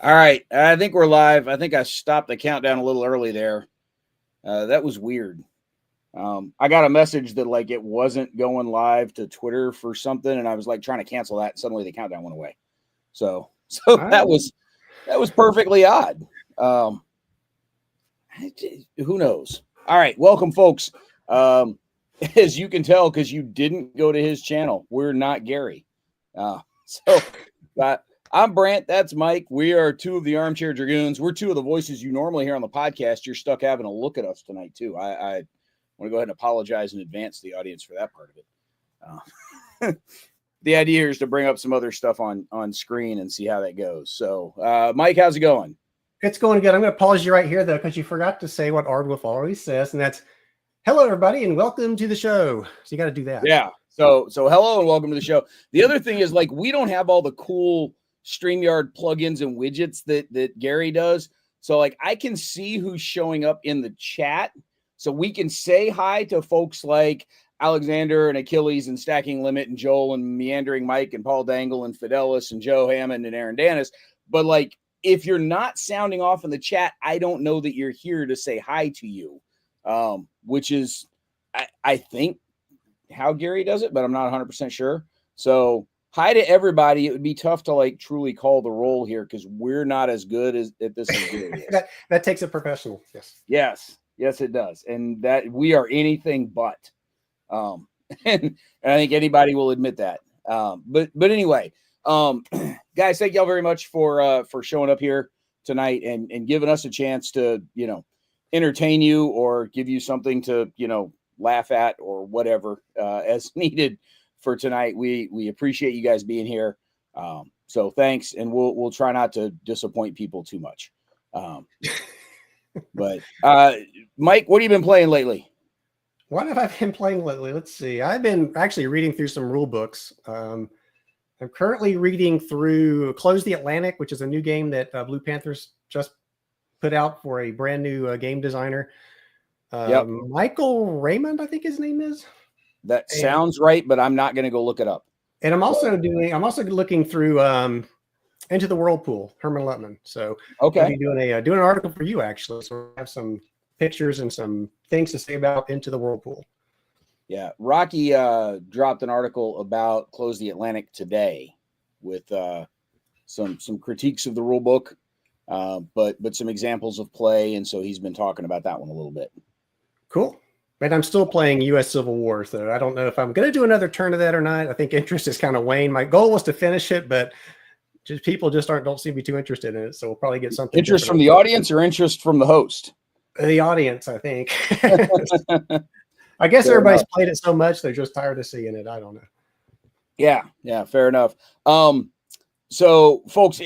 All right, I think we're live. I think I stopped the countdown a little early there. That was weird. I got a message that like it wasn't going live to Twitter for something, and I was like trying to cancel that, and suddenly the countdown went away. So that was perfectly odd. Who knows? All right, welcome, folks. As you can tell, because you didn't go to his channel, we're not Gary. I'm Brant. That's Mike. We are two of the Armchair Dragoons. We're two of the voices you normally hear on the podcast. You're stuck having a look at us tonight, too. I want to go ahead and apologize in advance to the audience for that part of it. The idea here is to bring up some other stuff on screen and see how that goes. So, Mike, how's it going? It's going good. I'm going to pause you right here, though, because you forgot to say what Ardwulf always says, and that's hello, everybody, and welcome to the show. So you got to do that. Yeah. So hello and welcome to the show. The other thing is, like, we don't have all the cool StreamYard plugins and widgets that Gary does. So, like, I can see who's showing up in the chat. So we can say hi to folks like Alexander and Achilles and Stacking Limit and Joel and Meandering Mike and Paul Dangle and Fidelis and Joe Hammond and Aaron Danis. But, like, if you're not sounding off in the chat, I don't know that you're here to say hi to you, which is, I think, how Gary does it, but I'm not 100% sure. So hi to everybody. It would be tough to like truly call the roll here because we're not as good at this as Gary is. that takes a professional. Yes, it does. And that we are anything but. And I think anybody will admit that. But anyway, guys, thank y'all very much for showing up here tonight and giving us a chance to, entertain you or give you something to, laugh at or whatever as needed for tonight. We appreciate you guys being here. So thanks. And we'll try not to disappoint people too much. But Mike, what have you been playing lately? What have I been playing lately? Let's see. I've been actually reading through some rule books. I'm currently reading through Close the Atlantic, which is a new game that Blue Panthers just put out for a brand new game designer. Michael Raymond, I think his name is. That sounds right, but I'm not going to go look it up. And I'm also looking through Into the Whirlpool, Herman Lutman. So okay, I'll be doing an article for you actually. So I have some pictures and some things to say about Into the Whirlpool. Yeah, Rocky dropped an article about Close the Atlantic today with some critiques of the rule book, but some examples of play, and so he's been talking about that one a little bit. Cool. But I'm still playing U.S. Civil War, so I don't know if I'm going to do another turn of that or not. I think interest is kind of waned. My goal was to finish it, but people don't seem to be too interested in it. So we'll probably get something. Interest from the audience or interest from the host? The audience, I think. I guess everybody's played it so much they're just tired of seeing it. I don't know. Yeah, fair enough. So folks,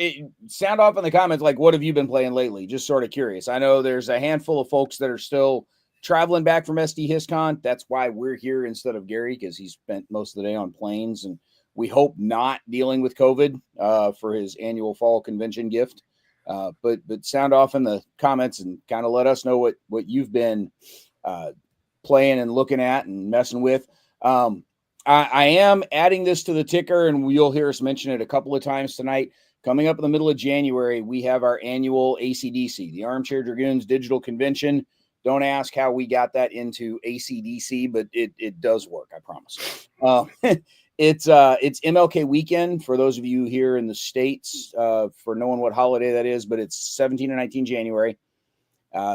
sound off in the comments like, what have you been playing lately? Just sort of curious. I know there's a handful of folks that are still traveling back from SD HisCon. That's why we're here instead of Gary, because he spent most of the day on planes, and we hope not dealing with COVID for his annual fall convention gift. But sound off in the comments and kind of let us know what you've been playing and looking at and messing with. I am adding this to the ticker, and you'll hear us mention it a couple of times tonight. Coming up in the middle of January, we have our annual ACDC, the Armchair Dragoons Digital Convention. Don't ask how we got that into ACDC, but it does work, I promise. It's MLK weekend for those of you here in the States for knowing what holiday that is, but it's 17 and 19 January.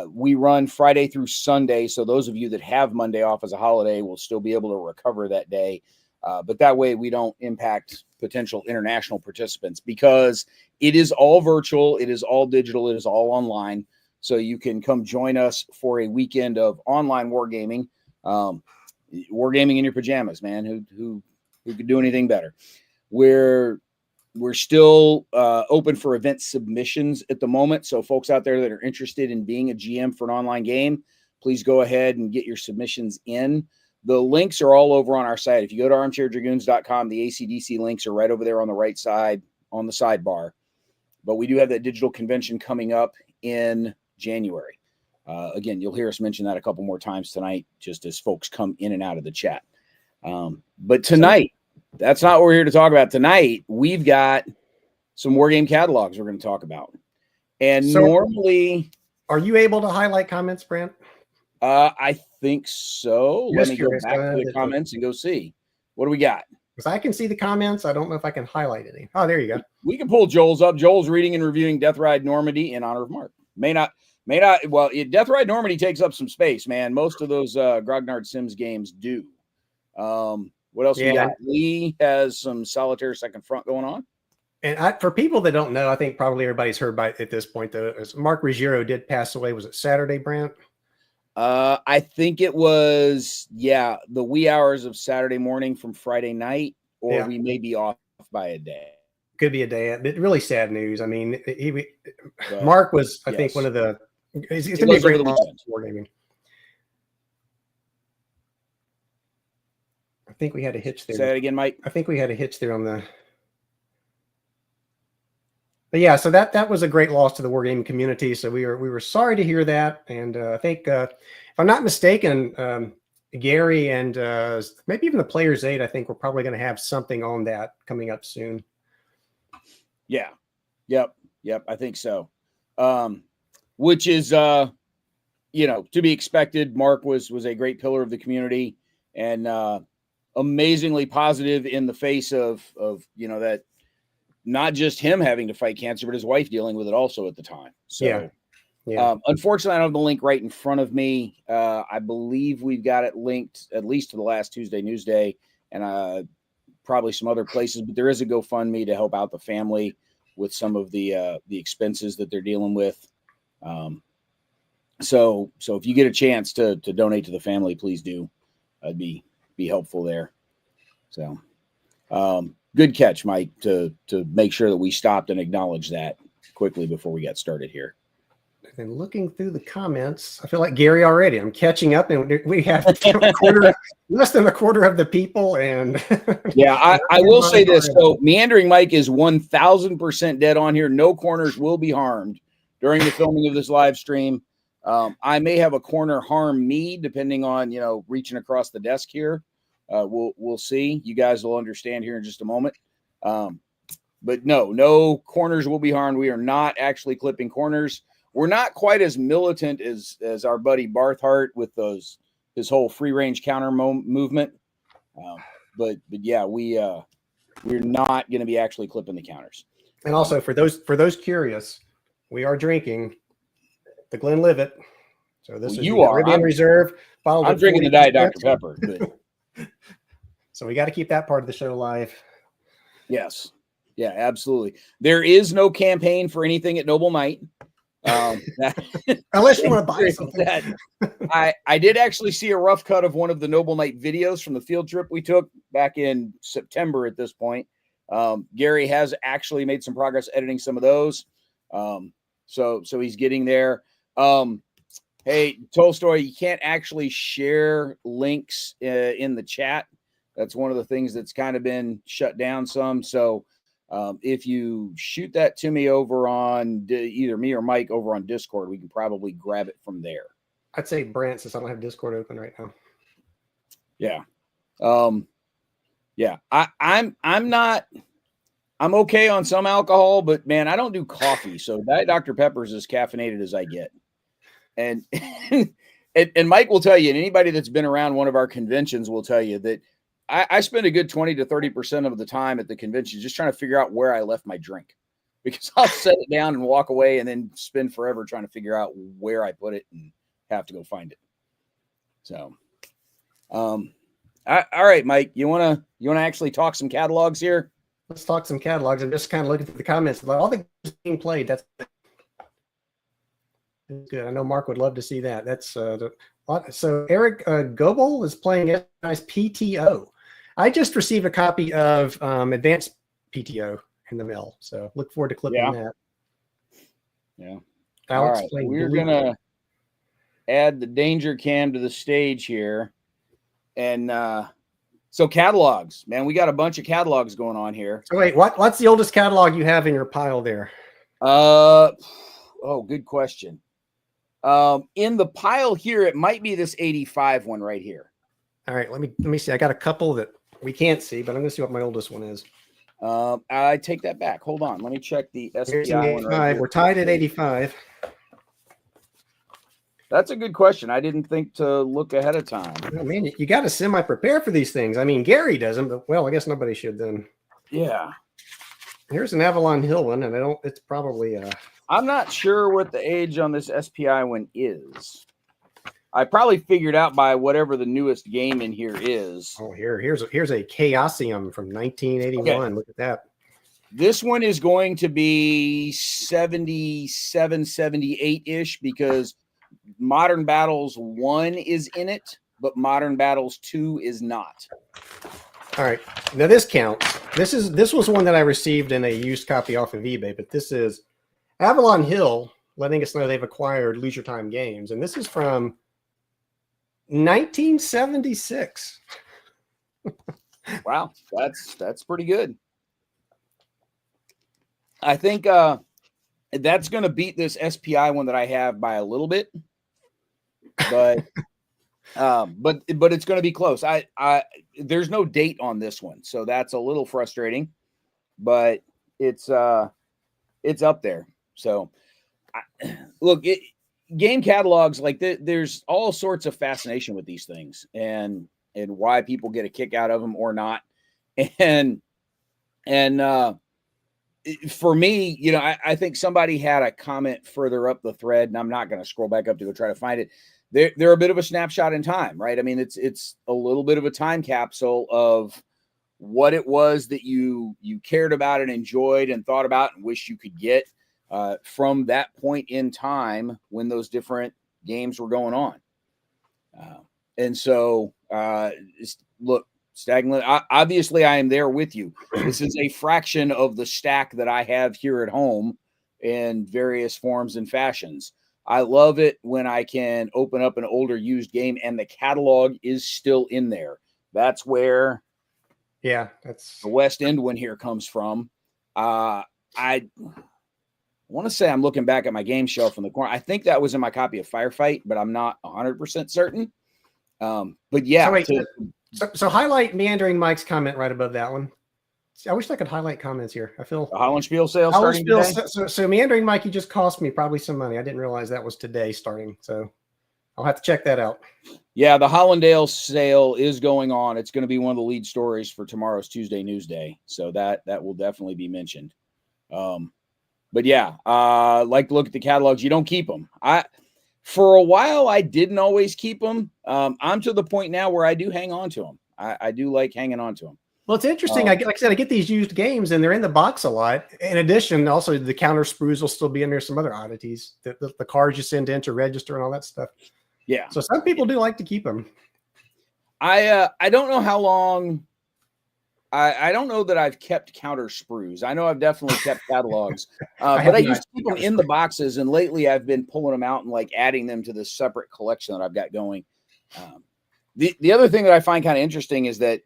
We run Friday through Sunday, so those of you that have Monday off as a holiday will still be able to recover that day. But that way we don't impact potential international participants because it is all virtual, it is all digital, it is all online. So you can come join us for a weekend of online wargaming. Wargaming in your pajamas, man. Who could do anything better? We're still open for event submissions at the moment. So folks out there that are interested in being a GM for an online game, please go ahead and get your submissions in. The links are all over on our site. If you go to armchairdragoons.com, the ACDC links are right over there on the right side on the sidebar. But we do have that digital convention coming up in January. Again, you'll hear us mention that a couple more times tonight, just as folks come in and out of the chat. But tonight, that's not what we're here to talk about. Tonight, we've got some wargame catalogs we're going to talk about. And So normally, are you able to highlight comments, Brent? I think so. Let Just me go curious, back to the comments and go see. What do we got? Because I can see the comments. I don't know if I can highlight any. Oh, there you go. We can pull Joel's up. Joel's reading and reviewing Death Ride Normandy in honor of Mark. May not. Well, Death Ride Normandy takes up some space, man. Most of those Grognard Sims games do. What else we got? Lee has some Solitaire Second Front going on. And for people that don't know, I think probably everybody's heard by at this point, though, Mark Riro did pass away. Was it Saturday, Brent? I think it was, the wee hours of Saturday morning from Friday night, or we may be off by a day. Could be a day. Really sad news. I mean, Mark was, I think, one of the. It's going to be a great loss for wargaming. I think we had a hitch there. Say that again, Mike. I think we had a hitch there on the. But yeah, so that was a great loss to the wargaming community. So we were sorry to hear that, and I think if I'm not mistaken, Gary and maybe even the Players Aid, I think we're probably going to have something on that coming up soon. Yeah, yep, I think so. Which is to be expected. Mark was a great pillar of the community and amazingly positive in the face of that. Not just him having to fight cancer, but his wife dealing with it also at the time. So, unfortunately, I don't have the link right in front of me. I believe we've got it linked at least to the last Tuesday Newsday and probably some other places. But there is a GoFundMe to help out the family with some of the expenses that they're dealing with. So if you get a chance to donate to the family, please do. I'd be helpful there. So. Good catch, Mike, to make sure that we stopped and acknowledged that quickly before we got started here. And looking through the comments, I feel like Gary already. I'm catching up, and we have less than a quarter of the people. And yeah, I will say this. So Meandering Mike is 1,000% dead on here. No corners will be harmed during the filming of this live stream. I may have a corner harm me, depending on reaching across the desk here. We'll see. You guys will understand here in just a moment. But no corners will be harmed. We are not actually clipping corners. We're not quite as militant as our buddy Barthart with his whole free range counter movement. But yeah, we're not going to be actually clipping the counters. And also for those curious, we are drinking the Glenlivet. So this is the Caribbean Reserve. I'm drinking the Diet Dr. Pepper. But so we got to keep that part of the show live. Yes. Yeah, absolutely. There is no campaign for anything at Noble Knight. Unless you want to buy something. I did actually see a rough cut of one of the Noble Knight videos from the field trip we took back in September at this point. Gary has actually made some progress editing some of those. So he's getting there. Hey, Tolstoy, you can't actually share links in the chat. That's one of the things that's kind of been shut down some. So if you shoot that to me over on either me or Mike over on Discord, we can probably grab it from there. I'd say Brant, since I don't have Discord open right now. Yeah. Yeah. I'm okay on some alcohol, but man, I don't do coffee. So Diet Dr. Pepper is as caffeinated as I get. And and Mike will tell you, and anybody that's been around one of our conventions will tell you that I spend a good 20 to 30% of the time at the convention just trying to figure out where I left my drink, because I'll set it down and walk away and then spend forever trying to figure out where I put it and have to go find it. So, all right, Mike, you want to actually talk some catalogs here? Let's talk some catalogs. I'm just kind of looking through the comments. All the games being played, that's good. I know Mark would love to see that. That's so Eric Goebel is playing a nice PTO. I just received a copy of Advanced PTO in the mail, so look forward to clipping that. Yeah. Alex, all right. We're gonna add the danger cam to the stage here, and so catalogs, man, we got a bunch of catalogs going on here. So wait, what's the oldest catalog you have in your pile there? Oh, good question. In the pile here, it might be this 85 one right here. All right, let me see. I got a couple that we can't see, but I'm gonna see what my oldest one is. I take that back. Hold on. Let me check the Here's SPI an one 85. right here. We're tied at 85. That's a good question. I didn't think to look ahead of time. I mean, you got to semi-prepare for these things. I mean, Gary doesn't, but well, I guess nobody should then. Yeah. Here's an Avalon Hill one, and it's probably I'm not sure what the age on this SPI one is. I probably figured out by whatever the newest game in here is. Oh, here's a Chaosium from 1981. Okay. Look at that. This one is going to be 77, 78-ish because Modern Battles 1 is in it, but Modern Battles 2 is not. All right. Now this counts. This was one that I received in a used copy off of eBay, but this is Avalon Hill letting us know they've acquired Leisure Time Games, and this is from 1976. Wow, that's pretty good. I think that's going to beat this SPI one that I have by a little bit, but it's going to be close. There's no date on this one, so that's a little frustrating, but it's up there. So look, game catalogs like there's all sorts of fascination with these things and why people get a kick out of them or not. And for me, you know, I think somebody had a comment further up the thread, and I'm not going to scroll back up to go try to find it. They're a bit of a snapshot in time, right? I mean, it's a little bit of a time capsule of what it was that you cared about and enjoyed and thought about and wish you could get from that point in time when those different games were going on. And so, look, Stagnant, obviously I am there with you. This is a fraction of the stack that I have here at home in various forms and fashions. I love it when I can open up an older used game and the catalog is still in there. That's where that's the West End one here comes from. I want to say I'm looking back at my game shelf in the corner. I think that was in my copy of Firefight, but I'm not 100% certain. But yeah. So, wait, so highlight Meandering Mike's comment right above that one. I wish I could highlight comments here. I feel the Holland Spiel sale starting today. So Meandering Mike, you just cost me probably some money. I didn't realize that was today starting. So I'll have to check that out. Yeah, the Hollandale sale is going on. It's going to be one of the lead stories for tomorrow's Tuesday News Day. So that will definitely be mentioned. But yeah, like to look at the catalogs. You don't keep them. For a while, I didn't always keep them. I'm to the point now where I do hang on to them. I do like hanging on to them. Well, it's interesting. Like I said, I get these used games and they're in the box a lot. In addition, also the counter sprues will still be in there. Some other oddities, the cards you send in to register and all that stuff. Yeah. So some people do like to keep them. I don't know how long. I don't know that I've kept counter sprues. I know I've definitely kept catalogs, but I used to keep them in the boxes. And lately I've been pulling them out and like adding them to this separate collection that I've got going. The other thing that I find kind of interesting is that,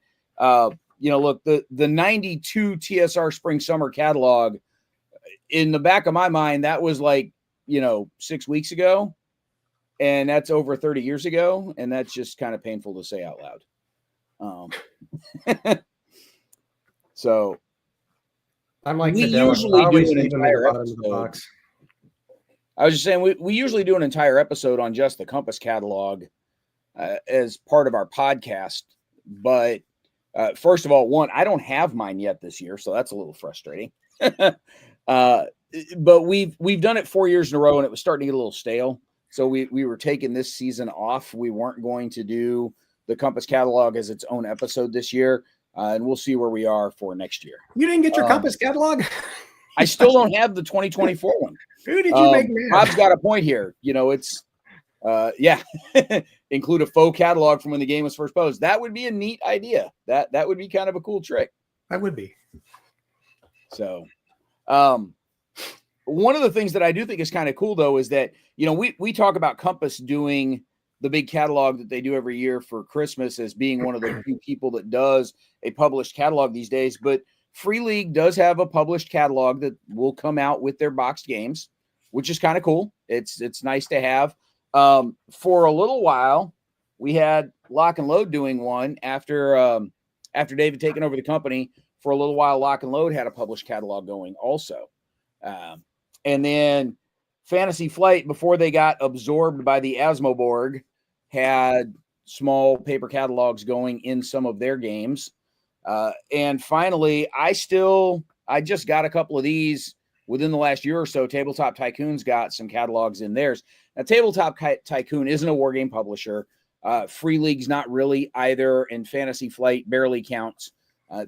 you know, look, the 92 TSR spring summer catalog in the back of my mind, that was like, you know, 6 weeks ago, and that's over 30 years ago. And that's just kind of painful to say out loud. So I'm like, we usually do an entire episode. I was just saying, we usually do an entire episode on just the Compass catalog as part of our podcast. But first of all, I don't have mine yet this year, so that's a little frustrating. But we've done it 4 years in a row, and it was starting to get a little stale. So we were taking this season off. We weren't going to do the Compass catalog as its own episode this year. And we'll see where we are for next year. You didn't get your Compass catalog? I still don't have the 2024 one. Who did you make mad? Rob's got a point here. You know, it's, include a faux catalog from when the game was first posed. That would be a neat idea. That would be kind of a cool trick. That would be. So, one of the things that I do think is kind of cool, though, is that, you know, we talk about Compass doing the big catalog that they do every year for Christmas as being one of the few people that does a published catalog these days. But Free League does have a published catalog that will come out with their boxed games, which is kind of cool. It's nice to have. For a little while, we had Lock and Load doing one after David taking over the company. for a little while, Lock and Load had a published catalog going also. And then Fantasy Flight, before they got absorbed by the Asmoborg, had small paper catalogs going in some of their games. And finally, I just got a couple of these within the last year or so. Tabletop Tycoon's got some catalogs in theirs. Now, Tabletop Tycoon isn't a wargame publisher. Free League's not really either, and Fantasy Flight barely counts.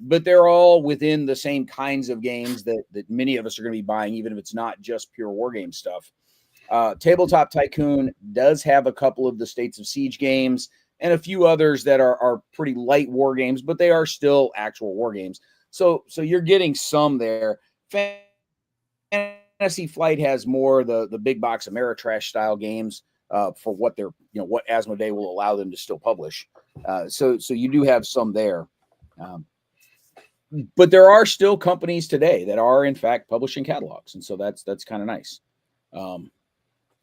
But they're all within the same kinds of games that many of us are going to be buying, even if it's not just pure wargame stuff. Tabletop Tycoon does have a couple of the States of Siege games and a few others that are pretty light war games, but they are still actual war games. So you're getting some there. Fantasy Flight has more the big box Ameritrash style games for what they're, what Asmodee will allow them to still publish. So you do have some there. But there are still companies today that are in fact publishing catalogs. And so that's kind of nice.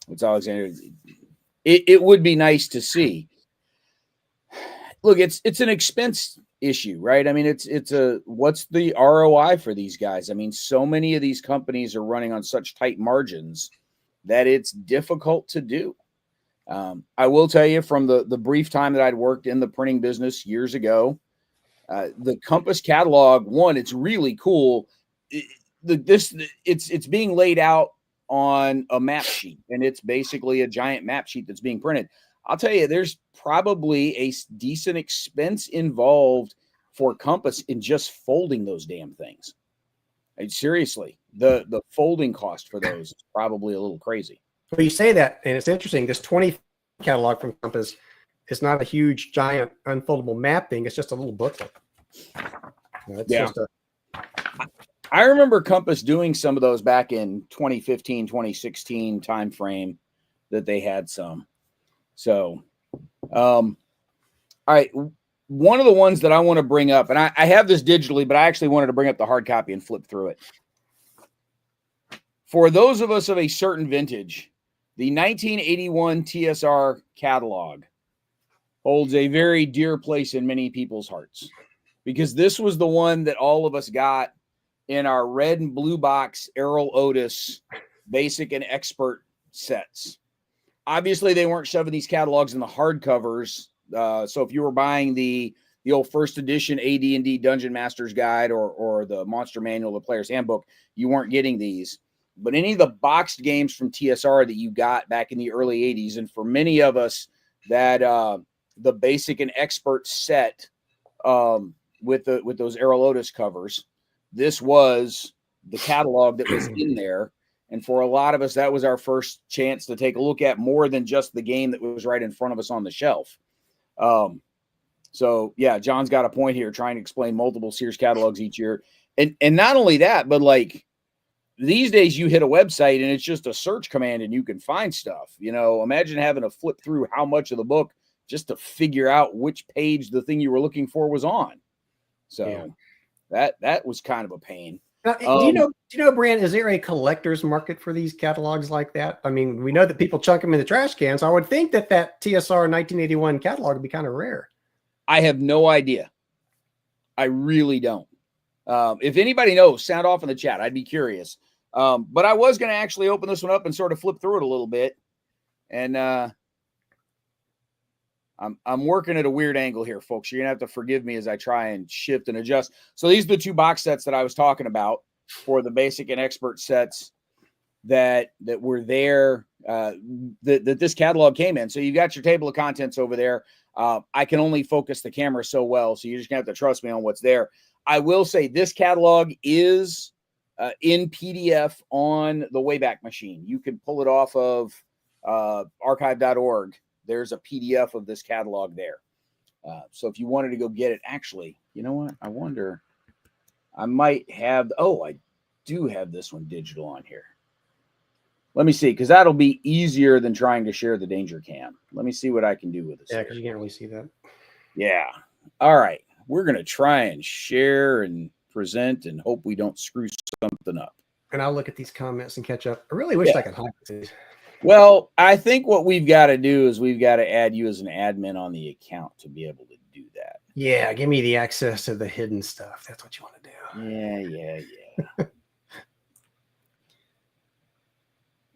It's Alexander. It would be nice to see. Look, it's an expense issue, right? I mean, it's what's the ROI for these guys? I mean, so many of these companies are running on such tight margins that it's difficult to do. I will tell you, from the brief time that I'd worked in the printing business years ago, the Compass catalog, one, it's really cool. It's being laid out on a map sheet, and it's basically a giant map sheet that's being printed. I'll tell you, there's probably a decent expense involved for Compass in just folding those damn things. Seriously, the folding cost for those is probably a little crazy. Well, you say that, and it's interesting. This 20 catalog from Compass is not a huge, giant, unfoldable map thing. It's just a little booklet. I remember Compass doing some of those back in 2015, 2016 timeframe that they had some. So, all right. One of the ones that I want to bring up, and I have this digitally, but I actually wanted to bring up the hard copy and flip through it. For those of us of a certain vintage, the 1981 TSR catalog holds a very dear place in many people's hearts, because this was the one that all of us got in our red and blue box Errol Otis basic and expert sets. Obviously, they weren't shoving these catalogs in the hardcovers. So if you were buying the old first edition AD&D Dungeon Master's Guide or the Monster Manual, the Player's Handbook, you weren't getting these. But any of the boxed games from TSR that you got back in the early 80s, and for many of us, that the basic and expert set with those Errol Otis covers, this was the catalog that was in there. And for a lot of us, that was our first chance to take a look at more than just the game that was right in front of us on the shelf. So yeah, John's got a point here, trying to explain multiple Sears catalogs each year. And not only that, but like these days you hit a website and it's just a search command and you can find stuff. Imagine having to flip through how much of the book just to figure out which page the thing you were looking for was on. So that was kind of a pain. Do you know, Brand, is there a collector's market for these catalogs like that? I mean, we know that people chunk them in the trash cans. I would think that TSR 1981 catalog would be kind of rare. I have no idea. I really don't. If anybody knows, sound off in the chat. I'd be curious. But I was going to actually open this one up and sort of flip through it a little bit. And I'm working at a weird angle here, folks. You're going to have to forgive me as I try and shift and adjust. So these are the two box sets that I was talking about for the basic and expert sets that were there, that this catalog came in. So you've got your table of contents over there. I can only focus the camera so well, so you're just going to have to trust me on what's there. I will say this catalog is in PDF on the Wayback Machine. You can pull it off of archive.org. There's a PDF of this catalog there. So if you wanted to go get it, actually, you know what? I wonder, I might have, I do have this one digital on here. Let me see, because that'll be easier than trying to share the Danger Cam. Let me see what I can do with this. Yeah, because you can't really see that. Yeah. All right. We're going to try and share and present and hope we don't screw something up. And I'll look at these comments and catch up. I really wish I could hide these. Well, I think what we've got to do is we've got to add you as an admin on the account to be able to do that. Yeah, give me the access to the hidden stuff. That's what you want to do. Yeah.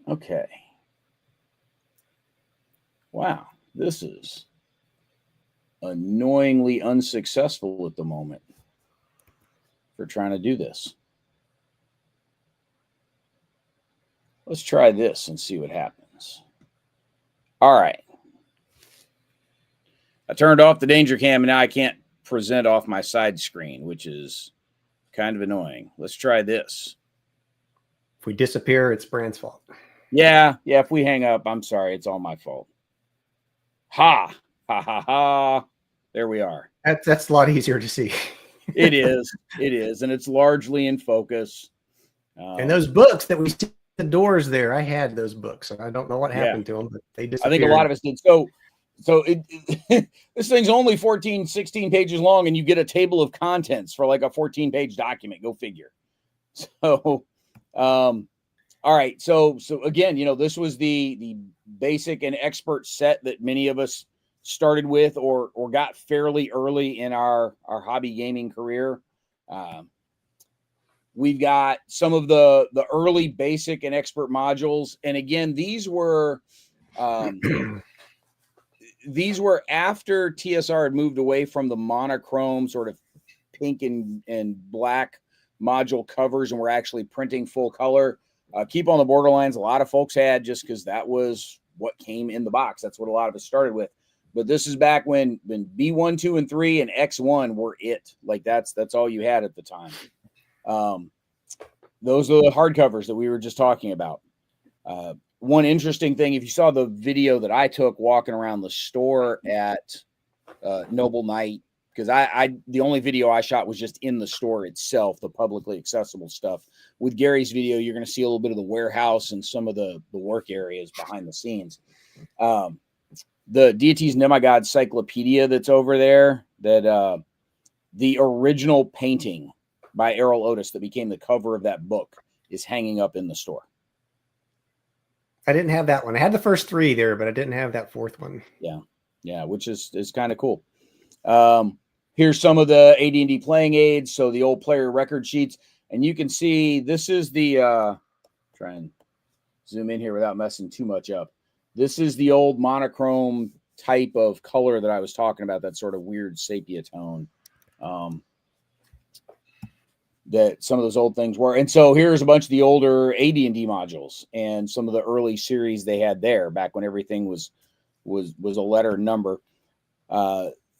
Okay. Wow, this is annoyingly unsuccessful at the moment for trying to do this. Let's try this and see what happens. All right. I turned off the danger cam and now I can't present off my side screen, which is kind of annoying. Let's try this. If we disappear, it's Brand's fault. Yeah. If we hang up, I'm sorry. It's all my fault. Ha. There we are. That's a lot easier to see. It is. And it's largely in focus. And those books that we see the doors there, I had those books. I don't know what happened to them, but they disappeared. I think a lot of us did. So this thing's only 14, 16 pages long, and you get a table of contents for like a 14-page document. Go figure. So, all right. So again, this was the basic and expert set that many of us started with or got fairly early in our hobby gaming career. We've got some of the early basic and expert modules. And again, these were after TSR had moved away from the monochrome sort of pink and black module covers and we're actually printing full color. Keep on the borderlines. A lot of folks had just because that was what came in the box. That's what a lot of us started with. But this is back when B1, 2, and 3 and X1 were it. Like that's all you had at the time. Those are the hardcovers that we were just talking about. One interesting thing, if you saw the video that I took walking around the store at Noble Knight, because the only video I shot was just in the store itself, the publicly accessible stuff. With Gary's video, you're going to see a little bit of the warehouse and some of the work areas behind the scenes. The Deities and Demigods Cyclopedia that's over there, that the original painting by Errol Otis that became the cover of that book is hanging up in the store. I didn't have that one. I had the first 3 there, but I didn't have that 4th one. Yeah, which is kind of cool. Here's some of the AD&D playing aids, so the old player record sheets, and you can see this is the try and zoom in here without messing too much up. This is the old monochrome type of color that I was talking about, that sort of weird sepia tone. That some of those old things were. And so here's a bunch of the older AD&D modules and some of the early series they had there back when everything was a letter number.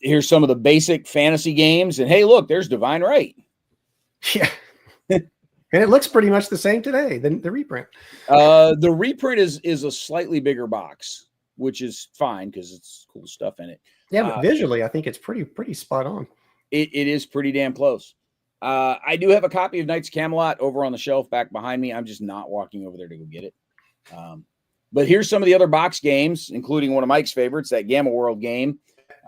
Here's some of the basic fantasy games. And hey, look, there's Divine Right. Yeah. And it looks pretty much the same today than the reprint. The reprint is a slightly bigger box, which is fine because it's cool stuff in it. Yeah, but visually, I think it's pretty spot on. It is pretty damn close. I do have a copy of Knights of Camelot over on the shelf back behind me. I'm just not walking over there to go get it. But here's some of the other box games, including one of Mike's favorites, that Gamma World game.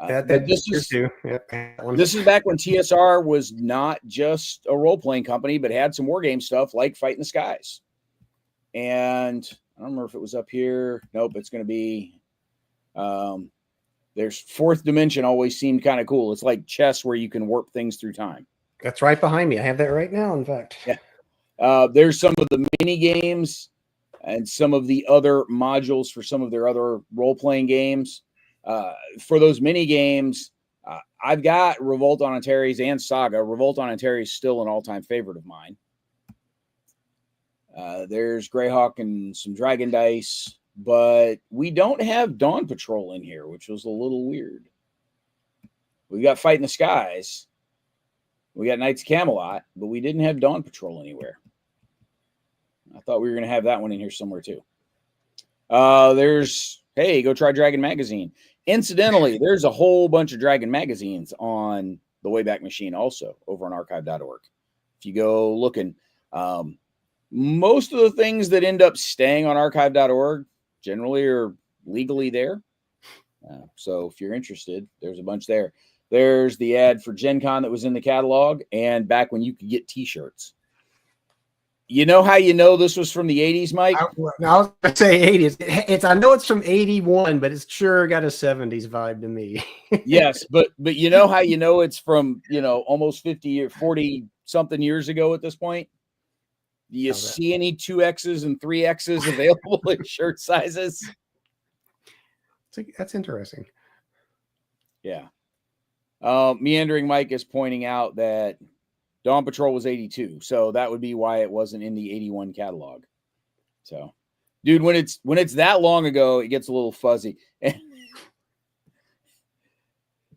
This is back when TSR was not just a role-playing company, but had some war game stuff like Fight in the Skies. And I don't remember if it was up here. Nope, it's going to be... there's Fourth Dimension always seemed kind of cool. It's like chess where you can warp things through time. That's right behind me. I have that right now, in fact. Yeah. There's some of the mini games and some of the other modules for some of their other role-playing games. For those mini games, I've got Revolt on Antares and Saga. Revolt on Antares is still an all-time favorite of mine. There's Greyhawk and some Dragon Dice, but we don't have Dawn Patrol in here, which was a little weird. We got Fight in the Skies. We got Knights of Camelot, but we didn't have Dawn Patrol anywhere. I thought we were going to have that one in here somewhere too. Hey, go try Dragon Magazine. Incidentally, there's a whole bunch of Dragon magazines on the Wayback Machine also over on archive.org. If you go looking, most of the things that end up staying on archive.org generally are legally there. So if you're interested, there's a bunch there. There's the ad for Gen Con that was in the catalog and back when you could get t-shirts. You know how you know this was from the 80s, Mike? I was going to say 80s. I know it's from 81, but it's sure got a 70s vibe to me. Yes, but you know how you know it's from, almost 50 or 40 something years ago at this point? Do you see any 2Xs and 3Xs available in shirt sizes? That's interesting. Yeah. Meandering Mike is pointing out that Dawn Patrol was 82, so that would be why it wasn't in the 81 catalog. So, dude, when it's that long ago, it gets a little fuzzy.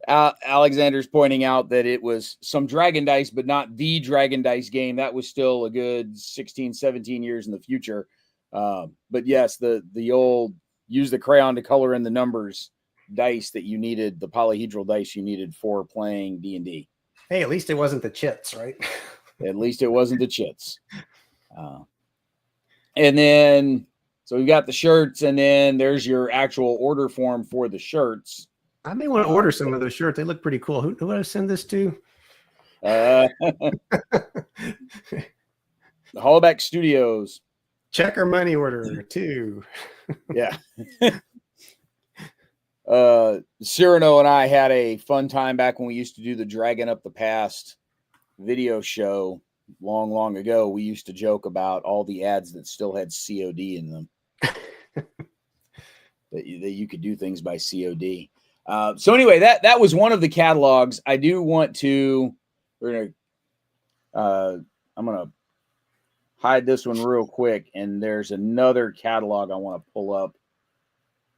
Alexander's pointing out that it was some Dragon Dice, but not the Dragon Dice game. That was still a good 16, 17 years in the future. But yes, the old use the crayon to color in the numbers dice that you needed, the polyhedral dice you needed for playing D&D. Hey, at least it wasn't the chits, right? At least it wasn't the chits. And then, so we've got the shirts, and then there's your actual order form for the shirts. I may want to order some of those shirts. They look pretty cool. Who would I send this to? Hollaback Studios. Check our money order too. Yeah. Cyrano and I had a fun time back when we used to do the Dragon Up the Past video show long, long ago. We used to joke about all the ads that still had COD in them. that you could do things by COD. So anyway, that was one of the catalogs. I do want to, I'm going to hide this one real quick. And there's another catalog I want to pull up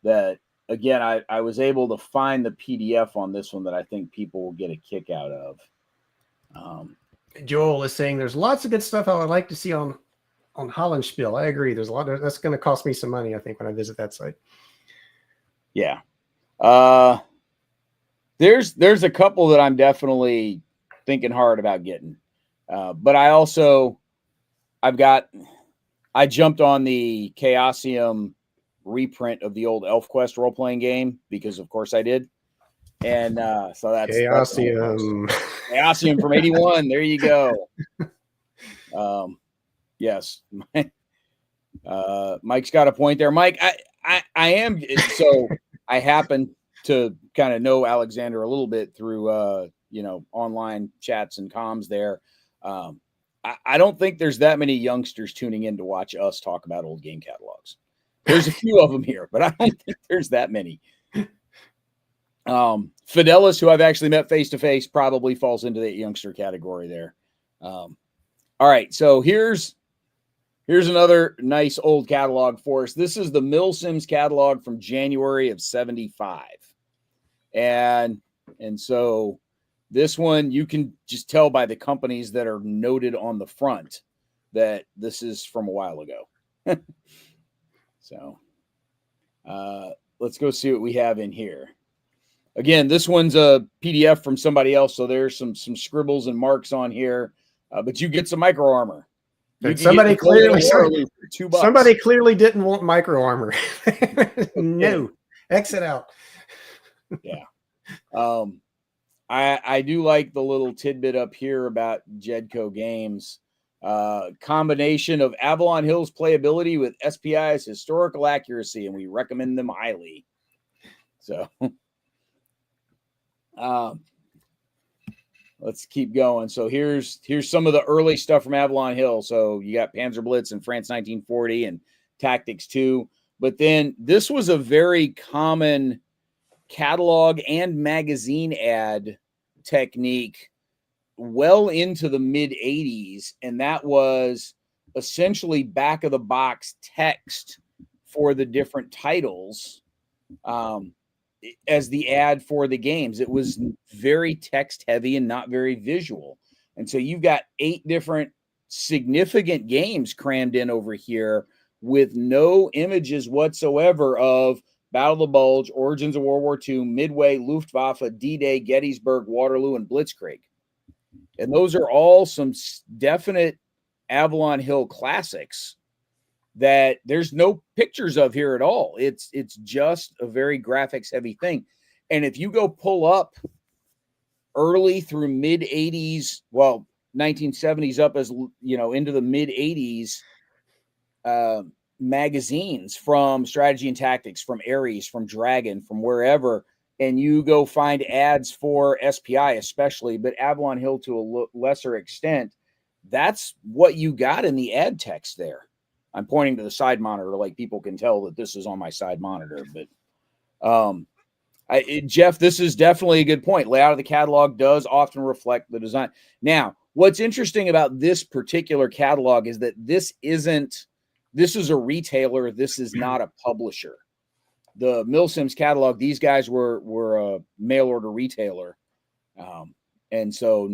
that, again, I was able to find the PDF on this one that I think people will get a kick out of. Joel is saying there's lots of good stuff I would like to see on Hollandspiel. I agree. There's a lot that's going to cost me some money, I think, when I visit that site. Yeah. There's a couple that I'm definitely thinking hard about getting. But I jumped on the Chaosium reprint of the old ElfQuest role-playing game because of course I did. And so that's Chaosium. Chaosium from 81. There you go. Yes. Mike's got a point there. Mike, I am so I happen to kind of know Alexander a little bit through online chats and comms there. I don't think there's that many youngsters tuning in to watch us talk about old game catalogs. There's a few of them here, but I don't think there's that many. Fidelis, who I've actually met face to face, probably falls into that youngster category there. All right, so here's another nice old catalog for us. This is the Milsims catalog from January of 75. And so this one, you can just tell by the companies that are noted on the front that this is from a while ago. So let's go see what we have in here. Again, this one's a PDF from somebody else, so there's some scribbles and marks on here, but you get some micro armor. Somebody clearly didn't want micro armor. No, exit out. Yeah. I do like the little tidbit up here about Jedco Games. Combination of Avalon Hill's playability with SPI's historical accuracy, and we recommend them highly. So let's keep going. So here's some of the early stuff from Avalon Hill. So you got Panzer Blitz and France 1940 and Tactics 2. But then this was a very common catalog and magazine ad technique well into the mid 80s. And that was essentially back of the box text for the different titles as the ad for the games. It was very text heavy and not very visual. And so you've got 8 different significant games crammed in over here with no images whatsoever of Battle of the Bulge, Origins of World War II, Midway, Luftwaffe, D-Day, Gettysburg, Waterloo, and Blitzkrieg. And those are all some definite Avalon Hill classics that there's no pictures of here at all. It's just a very graphics heavy thing. And if you go pull up early through mid 80s, well, 1970s up as, into the mid 80s, magazines from Strategy and Tactics, from Ares, from Dragon, from wherever, and you go find ads for SPI especially, but Avalon Hill to a lesser extent, that's what you got in the ad text there. I'm pointing to the side monitor like people can tell that this is on my side monitor, but Jeff, this is definitely a good point. Layout of the catalog does often reflect the design. Now, what's interesting about this particular catalog is that this is a retailer. This is not a publisher. The Milsims catalog, these guys were a mail order retailer. And so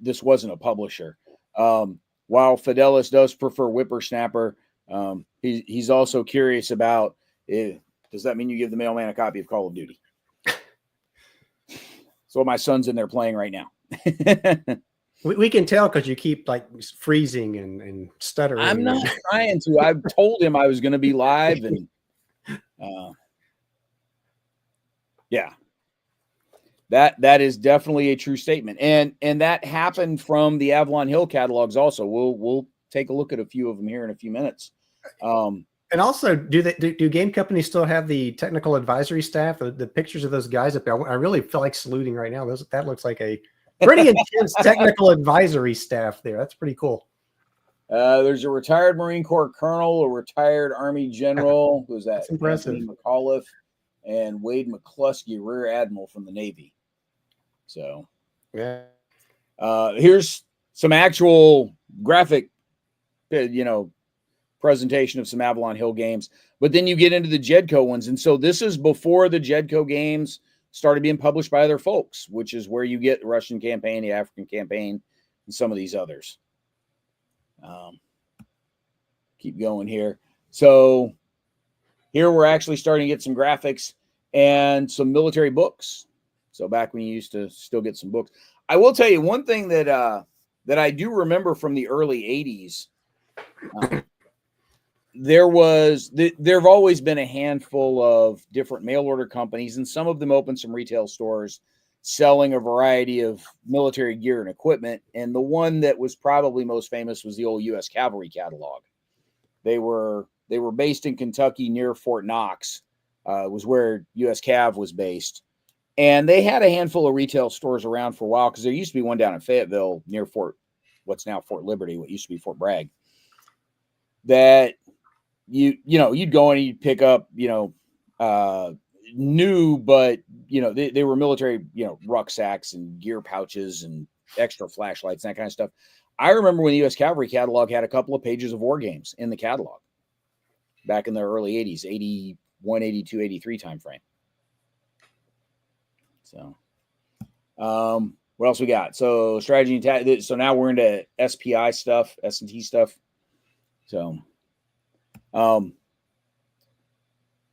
this wasn't a publisher. While Fidelis does prefer Whippersnapper, he's also curious about, does that mean you give the mailman a copy of Call of Duty? So my son's in there playing right now. We can tell because you keep like freezing and stuttering. I'm not trying to. I told him I was going to be live, and yeah, that is definitely a true statement, and that happened from the Avalon Hill catalogs. Also, we'll take a look at a few of them here in a few minutes. And also, do game companies still have the technical advisory staff? The pictures of those guys up there, I really feel like saluting right now. That looks like a pretty intense technical advisory staff there. That's pretty cool. There's a retired Marine Corps colonel, a retired Army general. Who's that? That's impressive. Anthony McAuliffe and Wade McCluskey, Rear Admiral from the Navy. So, yeah. Here's some actual graphic, presentation of some Avalon Hill games. But then you get into the Jedco ones. And so this is before the Jedco games started being published by other folks, which is where you get the Russian campaign, the African campaign, and some of these others. Keep going here. So here we're actually starting to get some graphics and some military books. So back when you used to still get some books. I will tell you one thing that I do remember from the early 80s. There have always been a handful of different mail order companies, and some of them opened some retail stores selling a variety of military gear and equipment. And the one that was probably most famous was the old U.S. Cavalry catalog. They were based in Kentucky near Fort Knox, was where U.S. Cav was based. And they had a handful of retail stores around for a while because there used to be one down in Fayetteville near what's now Fort Liberty, what used to be Fort Bragg, that you'd go and you'd pick up, new, but, they were military, rucksacks and gear pouches and extra flashlights, and that kind of stuff. I remember when the U.S. Cavalry catalog had a couple of pages of war games in the catalog back in the early 80s, 81, 82, 83 timeframe. So, what else we got? So strategy and tactics. So now we're into SPI stuff, S&T stuff. So, and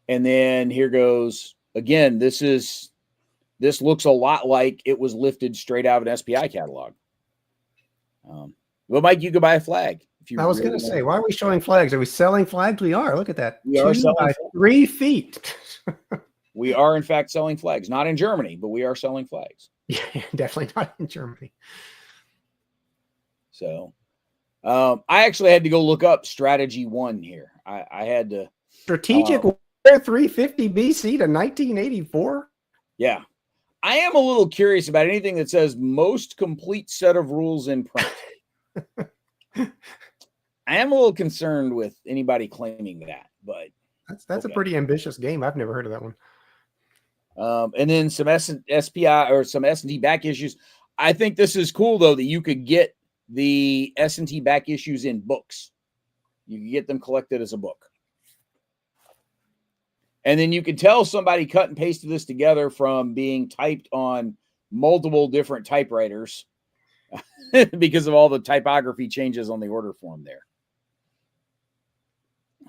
then here goes again. This looks a lot like it was lifted straight out of an SPI catalog. Well, Mike, you could buy a flag. I was going to say, why are we showing flags? Are we selling flags? We are. Look at that. We are selling 3 feet. We are, in fact, selling flags. Not in Germany, but we are selling flags. Yeah, definitely not in Germany. So, I actually had to go look up Strategy 1 here. I had to. Strategic Warfare 350 BC to 1984? Yeah. I am a little curious about anything that says most complete set of rules in print. I am a little concerned with anybody claiming that, but that's okay. A pretty ambitious game. I've never heard of that one. And then some SPI or some S&T back issues. I think this is cool though that you could get the S&T back issues in books. You can get them collected as a book. And then you can tell somebody cut and pasted this together from being typed on multiple different typewriters because of all the typography changes on the order form there.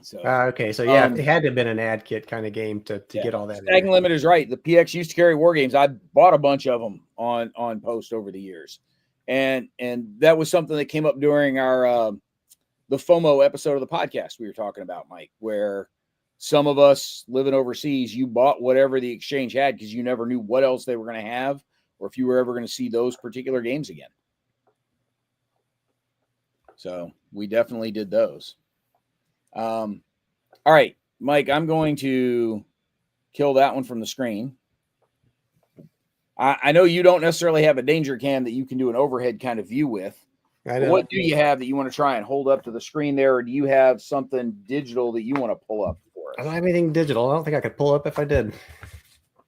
So okay, so yeah, it had to have been an ad kit kind of game to get all that. Stacking Limit is right. The PX used to carry war games. I bought a bunch of them on post over the years, and that was something that came up during our the FOMO episode of the podcast we were talking about, Mike, where some of us living overseas, you bought whatever the exchange had because you never knew what else they were going to have or if you were ever going to see those particular games again. So we definitely did those. All right, Mike, I'm going to kill that one from the screen. I know you don't necessarily have a danger cam that you can do an overhead kind of view with. What do you have that you want to try and hold up to the screen there? Or do you have something digital that you want to pull up for us? I don't have anything digital. I don't think I could pull up if I did.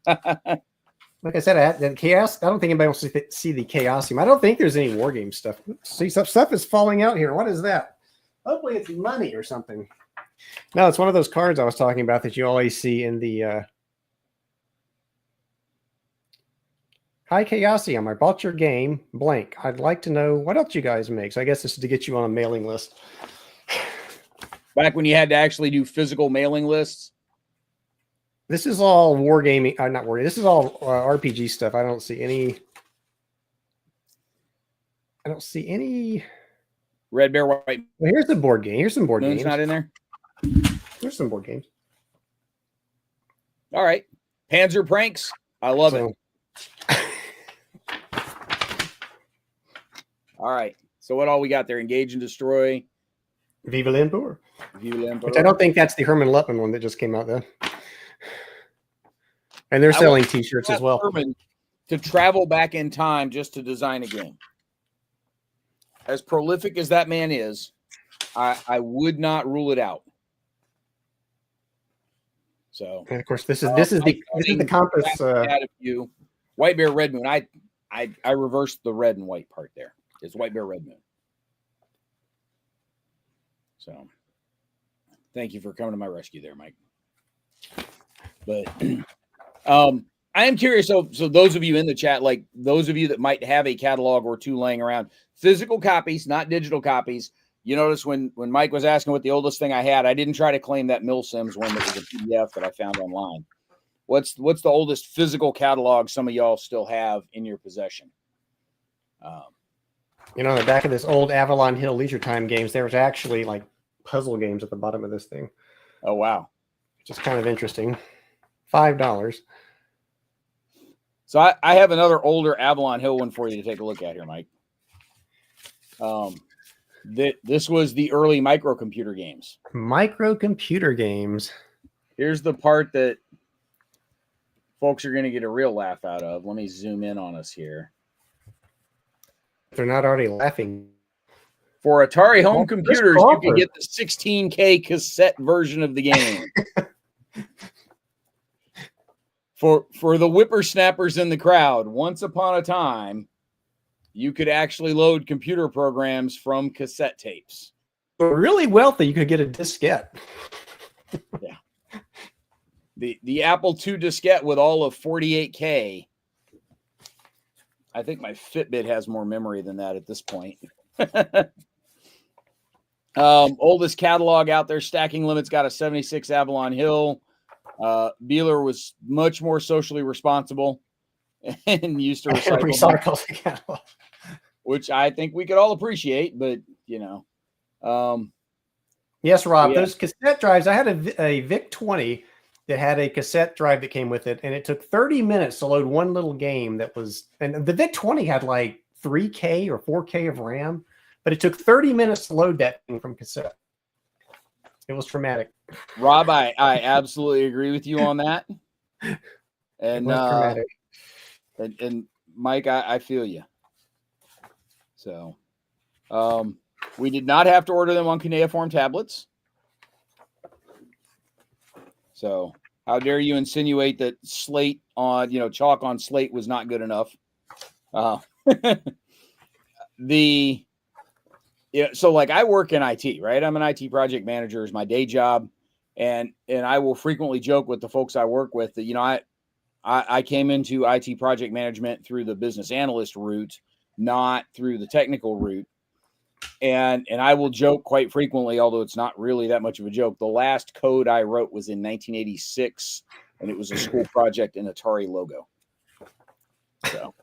Like I said, I had the chaos. I don't think anybody wants to see the chaosium. I don't think there's any war game stuff. See, some stuff is falling out here. What is that? Hopefully it's money or something. No, it's one of those cards I was talking about that you always see in the Hi Chaosium, I bought your game, blank. I'd like to know what else you guys make. So I guess this is to get you on a mailing list. Back when you had to actually do physical mailing lists? This is all wargaming. Not wargaming. This is all RPG stuff. I don't see any. Red Bear, White. Well, here's the board game. Here's some board Moon's games. not in there? There's some board games. All right. Panzer Pranks. I love it. All right. So what all we got there? Engage and Destroy. Vive l'Empereur. Vive l'Empereur. Which I don't think that's the Herman Lutman one that just came out though. And they're selling T-shirts as well. Herman to travel back in time just to design a game. As prolific as that man is, I would not rule it out. So, and of course, this is the compass. White Bear, Red Moon. I reversed the red and white part there. It's White Bear, Red Moon. So, thank you for coming to my rescue there, Mike. But I am curious. So those of you in the chat, like those of you that might have a catalog or two laying around, physical copies, not digital copies. You notice when Mike was asking what the oldest thing I had, I didn't try to claim that Milsims one that was a PDF that I found online. What's the oldest physical catalog some of y'all still have in your possession? On the back of this old Avalon Hill Leisure Time games, there was actually like puzzle games at the bottom of this thing. Oh, wow. Which is kind of interesting. $5. So I have another older Avalon Hill one for you to take a look at here, Mike. This was the early microcomputer games. Microcomputer games. Here's the part that folks are going to get a real laugh out of. Let me zoom in on us here. They're not already laughing. For Atari home computers, you can get the 16K cassette version of the game. For the whippersnappers in the crowd, once upon a time, you could actually load computer programs from cassette tapes. But really wealthy, you could get a diskette. Yeah. The Apple II diskette with all of 48K. I think my Fitbit has more memory than that at this point. Oldest catalog out there, Stacking Limits got a 76 Avalon Hill. Beeler was much more socially responsible and used to recycle the catalog, which I think we could all appreciate, but yes, Rob, those cassette drives, I had a VIC-20 that had a cassette drive that came with it, and it took 30 minutes to load one little game and the VIC-20 had like 3K or 4K of RAM, but it took 30 minutes to load that thing from cassette. It was traumatic. Rob, I absolutely agree with you on that. And traumatic. And Mike, I feel you. So we did not have to order them on cuneiform tablets. So how dare you insinuate that slate on, chalk on slate was not good enough. So like I work in IT, right? I'm an IT project manager is my day job. And I will frequently joke with the folks I work with that, I came into IT project management through the business analyst route, not through the technical route. And I will joke quite frequently, although it's not really that much of a joke. The last code I wrote was in 1986, and it was a school project in Atari logo. So,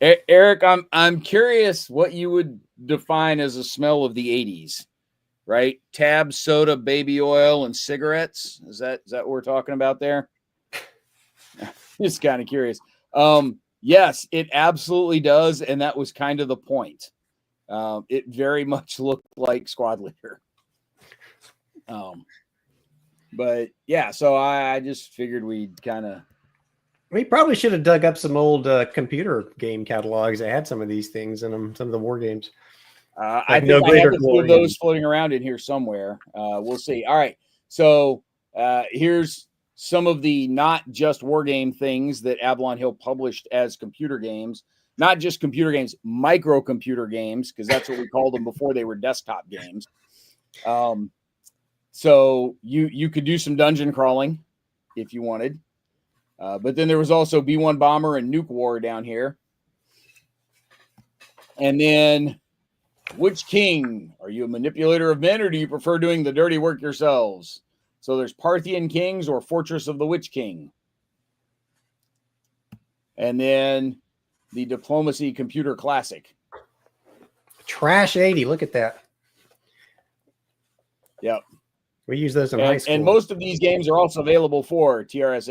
Eric, I'm curious what you would define as a smell of the 80s, right? Tab, soda, baby oil, and cigarettes. Is that what we're talking about there? Just kind of curious. Yes, it absolutely does, and that was kind of the point. It very much looked like Squad Leader. But yeah, so I just figured we'd kind of. We probably should have dug up some old computer game catalogs that had some of these things in them, some of the war games. I think I have a few of those floating around in here somewhere. We'll see. All right, so here's some of the not just war game things that Avalon Hill published as computer games. Not just computer games, microcomputer games, because that's what we called them before they were desktop games. So you could do some dungeon crawling if you wanted. But then there was also B-1 Bomber and Nuke War down here. And then, which king? Are you a manipulator of men, or do you prefer doing the dirty work yourselves? So there's Parthian Kings or Fortress of the Witch King. And then the Diplomacy Computer Classic. Trash 80, look at that. Yep. We use those in high school. And most of these games are also available for TRS,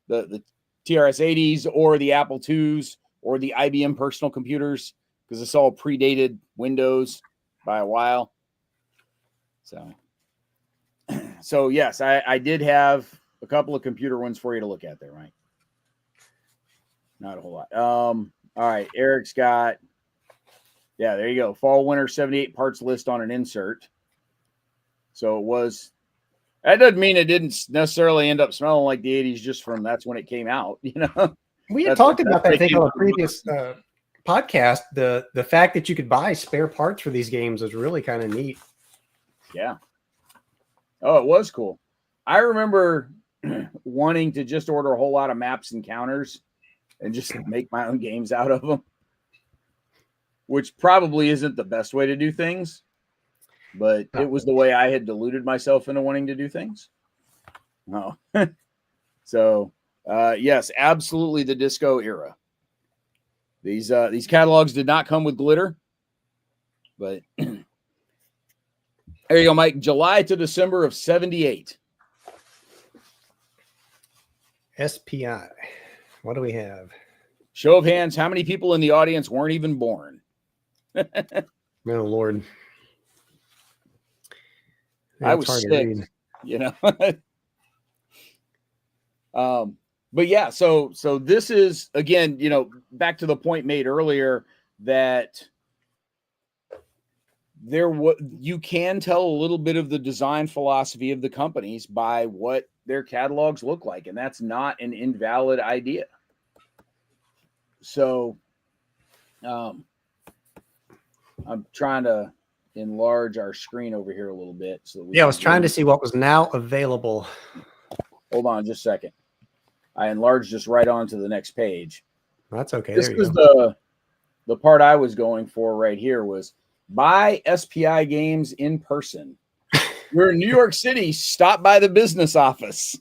the TRS-80s or the Apple IIs or the IBM personal computers, because it's all predated Windows by a while. So yes, I did have a couple of computer ones for you to look at there, Mike. Not a whole lot. All right, Eric's got, yeah, there you go. Fall Winter 78 parts list on an insert. So it was, that doesn't mean it didn't necessarily end up smelling like the 80s just from that's when it came out, We had talked about that, I think, on a previous podcast. The fact that you could buy spare parts for these games was really kind of neat. Yeah. Oh, it was cool. I remember wanting to just order a whole lot of maps and counters and just make my own games out of them, which probably isn't the best way to do things, but it was the way I had deluded myself into wanting to do things. Oh, so yes, absolutely the disco era. These catalogs did not come with glitter, but there you go, Mike. July to December of 78. SPI. What do we have? Show of hands, how many people in the audience weren't even born? Oh, Lord. I was 6, but yeah, so this is, again, back to the point made earlier that you can tell a little bit of the design philosophy of the companies by what their catalogs look like, and that's not an invalid idea. So I'm trying to enlarge our screen over here a little bit so that I was trying to see what was now available. Hold on just a second. I enlarged this right onto the next page. That's okay. This was the part I was going for right here was buy SPI games in person. You're in New York City, stop by the business office.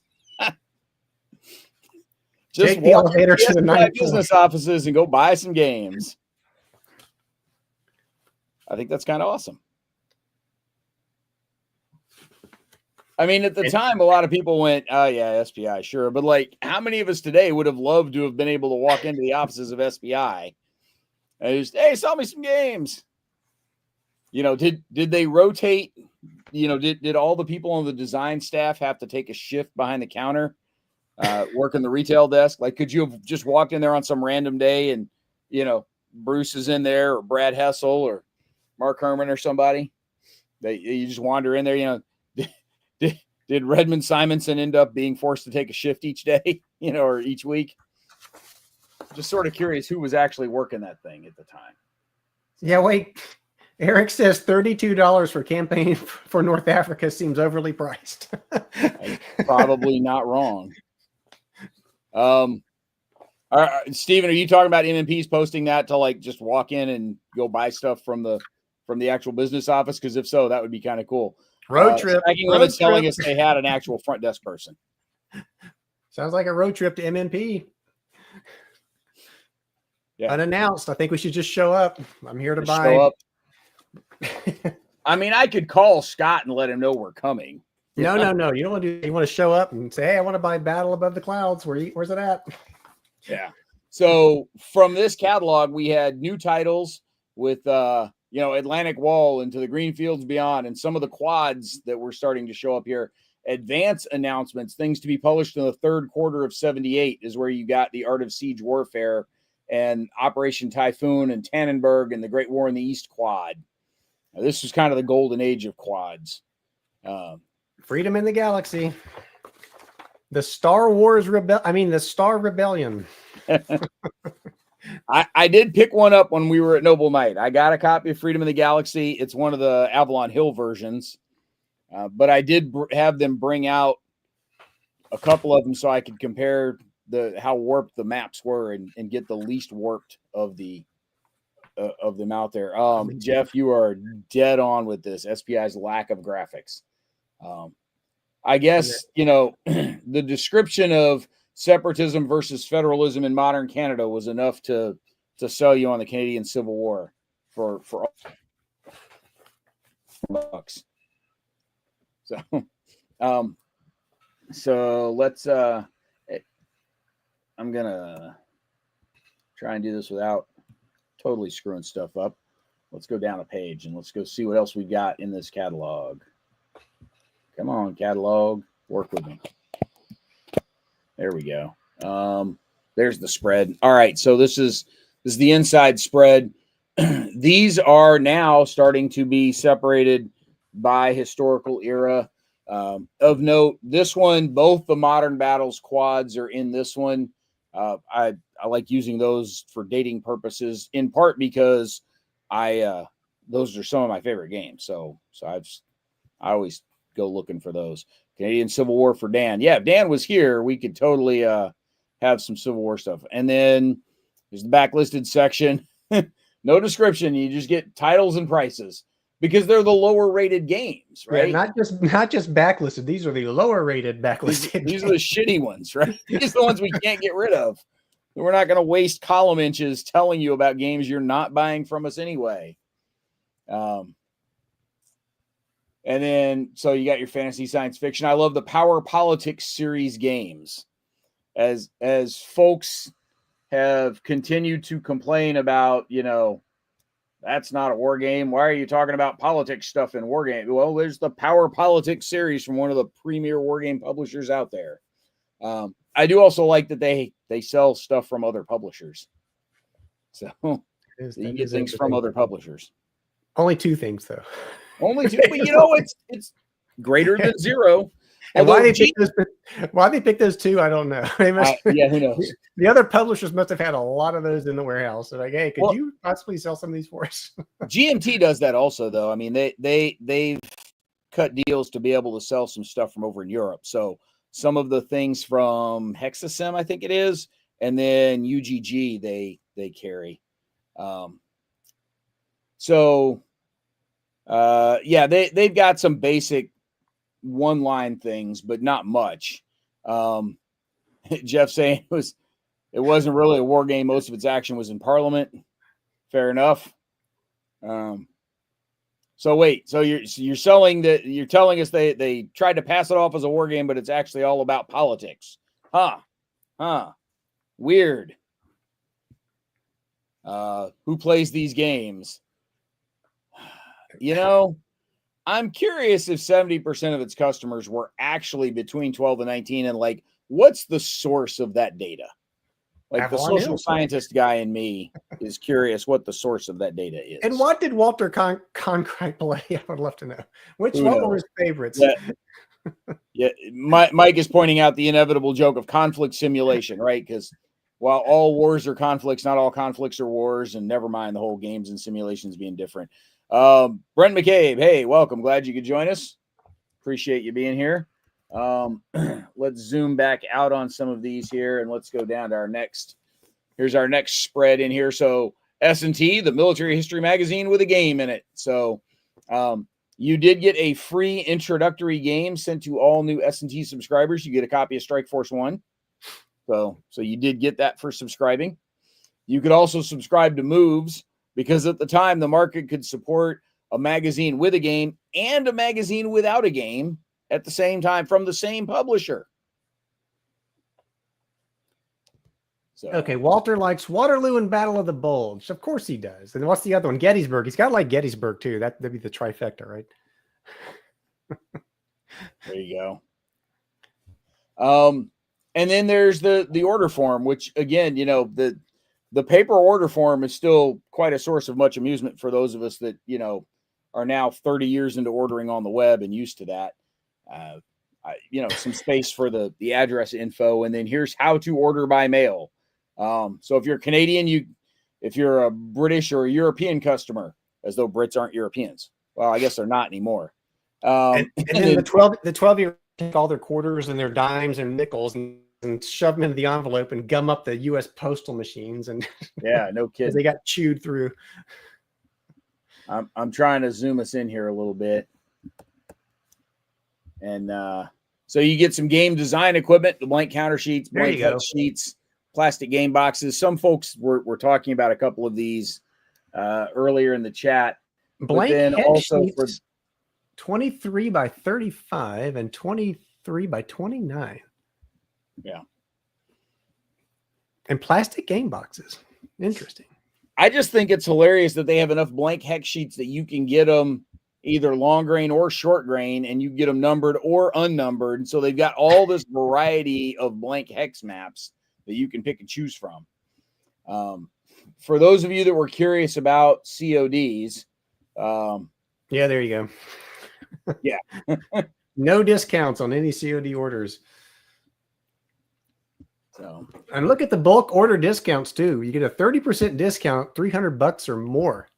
Just take the elevator to the SPI business offices and go buy some games. I think that's kind of awesome. I mean, at the time, a lot of people went, oh, yeah, SPI, sure. But, like, how many of us today would have loved to have been able to walk into the offices of SPI and just, hey, sell me some games? Did they rotate? Did all the people on the design staff have to take a shift behind the counter, working the retail desk? Like, could you have just walked in there on some random day and, Bruce is in there, or Brad Hessel or Mark Herman or somebody? You just wander in there, Did Redmond Simonson end up being forced to take a shift each day, or each week? Just sort of curious who was actually working that thing at the time. Yeah, wait. Eric says $32 for campaign for North Africa seems overly priced. Probably not wrong. Steven, are you talking about MMPs posting that to like just walk in and go buy stuff from the actual business office? Because if so, that would be kind of cool. Road trip. Road telling us they had an actual front desk person. Sounds like a road trip to MMP. Yeah. Unannounced. I think we should just show up. I'm here to buy. Show up. I mean, I could call Scott and let him know we're coming. No. You don't want to do. You want to show up and say, "Hey, I want to buy Battle Above the Clouds. Where's it at?" Yeah. So from this catalog, we had new titles with Atlantic Wall, Into the Green Fields Beyond, and some of the quads that were starting to show up here. Advance announcements, things to be published in the third quarter of 78 is where you got the Art of Siege Warfare and Operation Typhoon and Tannenberg and the Great War in the East quad. Now, this was kind of the golden age of quads. Freedom in the Galaxy. The Star Wars the Star Rebellion. I did pick one up when we were at Noble Knight. I got a copy of Freedom in the Galaxy. It's one of the Avalon Hill versions. But I did have them bring out a couple of them so I could compare how warped the maps were and get the least warped of them out there. Jeff, you are dead on with this. SPI's lack of graphics. I guess, the description of separatism versus federalism in modern Canada was enough to sell you on the Canadian Civil War for bucks. So let's I'm gonna try and do this without totally screwing stuff up. Let's go down a page and let's go see what else we got in this catalog. Come on, catalog, work with me. There we go. There's the spread. All right, so this is the inside spread. These are now starting to be separated by historical era. Of note, this one, both the Modern Battles quads are in this one. I like using those for dating purposes, in part because those are some of my favorite games. So I always go looking for those. Canadian Civil War for Dan. Yeah, if Dan was here, we could totally have some Civil War stuff. And then there's the backlisted section. No description. You just get titles and prices because they're the lower rated games, right? Yeah, not just backlisted. These are the lower rated backlisted. These are the shitty ones, right? These are the ones we can't get rid of. We're not going to waste column inches telling you about games you're not buying from us anyway. And then, so you got your fantasy science fiction. I love the Power Politics series games. As folks have continued to complain about, that's not a war game. Why are you talking about politics stuff in war game? Well, there's the Power Politics series from one of the premier war game publishers out there. I do also like that they sell stuff from other publishers. So you get things from other publishers. Only two things, though. Only two, but it's greater than zero. And why they pick those two, I don't know. Who knows? The other publishers must have had a lot of those in the warehouse. They're like, hey, could you possibly sell some of these for us? GMT does that also, though. I mean, they've cut deals to be able to sell some stuff from over in Europe. So some of the things from Hexasim, I think it is, and then UGG they carry. They've got some basic one-line things, but not much. Jeff saying it wasn't really a war game. Most of its action was in Parliament. Fair enough. So you're selling that? You're telling us they tried to pass it off as a war game, but it's actually all about politics. Weird. Who plays these games? I'm curious if 70% of its customers were actually between 12 and 19, and what's the source of that data? The social scientist guy in me is curious what the source of that data is. And what did Walter Cronkite play? I would love to know. What were his favorites? Yeah, Mike is pointing out the inevitable joke of conflict simulation, right? Because while all wars are conflicts, not all conflicts are wars, and never mind the whole games and simulations being different. Brent McCabe, hey, welcome. Glad you could join us. Appreciate you being here. Let's zoom back out on some of these here, and let's go down to our next. Here's our next spread in here. So S&T, the military history magazine with a game in it. So you did get a free introductory game sent to all new S&T subscribers. You get a copy of Strike Force 1. So you did get that for subscribing. You could also subscribe to Moves, because at the time, the market could support a magazine with a game and a magazine without a game at the same time from the same publisher. So okay, Walter likes Waterloo and Battle of the Bulge. Of course he does. And what's the other one? Gettysburg. He's got to like Gettysburg too. That'd be the trifecta, right? there you go. And then there's the order form, which again, you know, the paper order form is still quite a source of much amusement for those of us that, you know, are now 30 years into ordering on the web and used to that. You know, some space for the address info, and then here's how to order by mail. So if you're Canadian, if you're a British or a European customer, as though Brits aren't Europeans. Well, I guess they're not anymore. And then the 12-year take all their quarters and their dimes and nickels and shove them into the envelope and gum up the U.S. postal machines. And yeah, no kidding. They got chewed through. I'm trying to zoom us in here a little bit. And so you get some game design equipment, the blank counter sheets, blank hex sheets, plastic game boxes. Some folks were talking about a couple of these earlier in the chat. Blank then hex also sheets, for 23 by 35 and 23 by 29. Yeah. And plastic game boxes. Interesting. I just think it's hilarious that they have enough blank hex sheets that you can get them either long grain or short grain, and you get them numbered or unnumbered. And so they've got all this variety of blank hex maps that you can pick and choose from. For those of you that were curious about CODs. Yeah, there you go. Yeah. No discounts on any COD orders. So, and look at the bulk order discounts too. You get a 30% discount, $300 or more.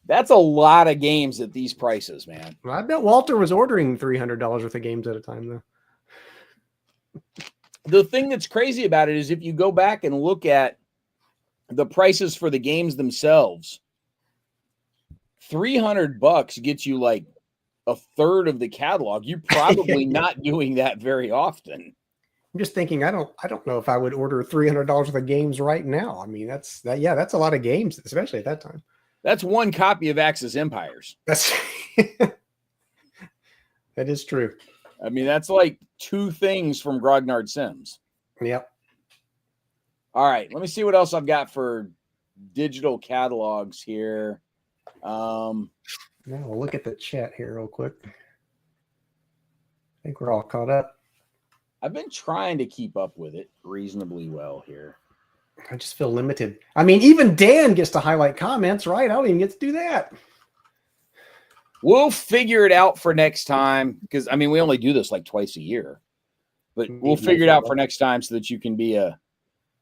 That's a lot of games at these prices, man. Well, I bet Walter was ordering $300 worth of games at a time, though. The thing that's crazy about it is if you go back and look at the prices for the games themselves, $300 gets you like a third of the catalog. You're probably not doing that very often. I'm just thinking, I don't know if I would order $300 worth of games right now. I mean, that's a lot of games, especially at that time. That's one copy of Axis Empires. That is true. I mean, that's like 2 things from Grognard Sims. Yep. All right, let me see what else I've got for digital catalogs here. Now we'll look at the chat here real quick. I think we're all caught up. I've been trying to keep up with it reasonably well here. I just feel limited. I mean, even Dan gets to highlight comments, right? I don't even get to do that. We'll figure it out for next time because, I mean, we only do this like twice a year. But we'll figure it out for next time so that you can be an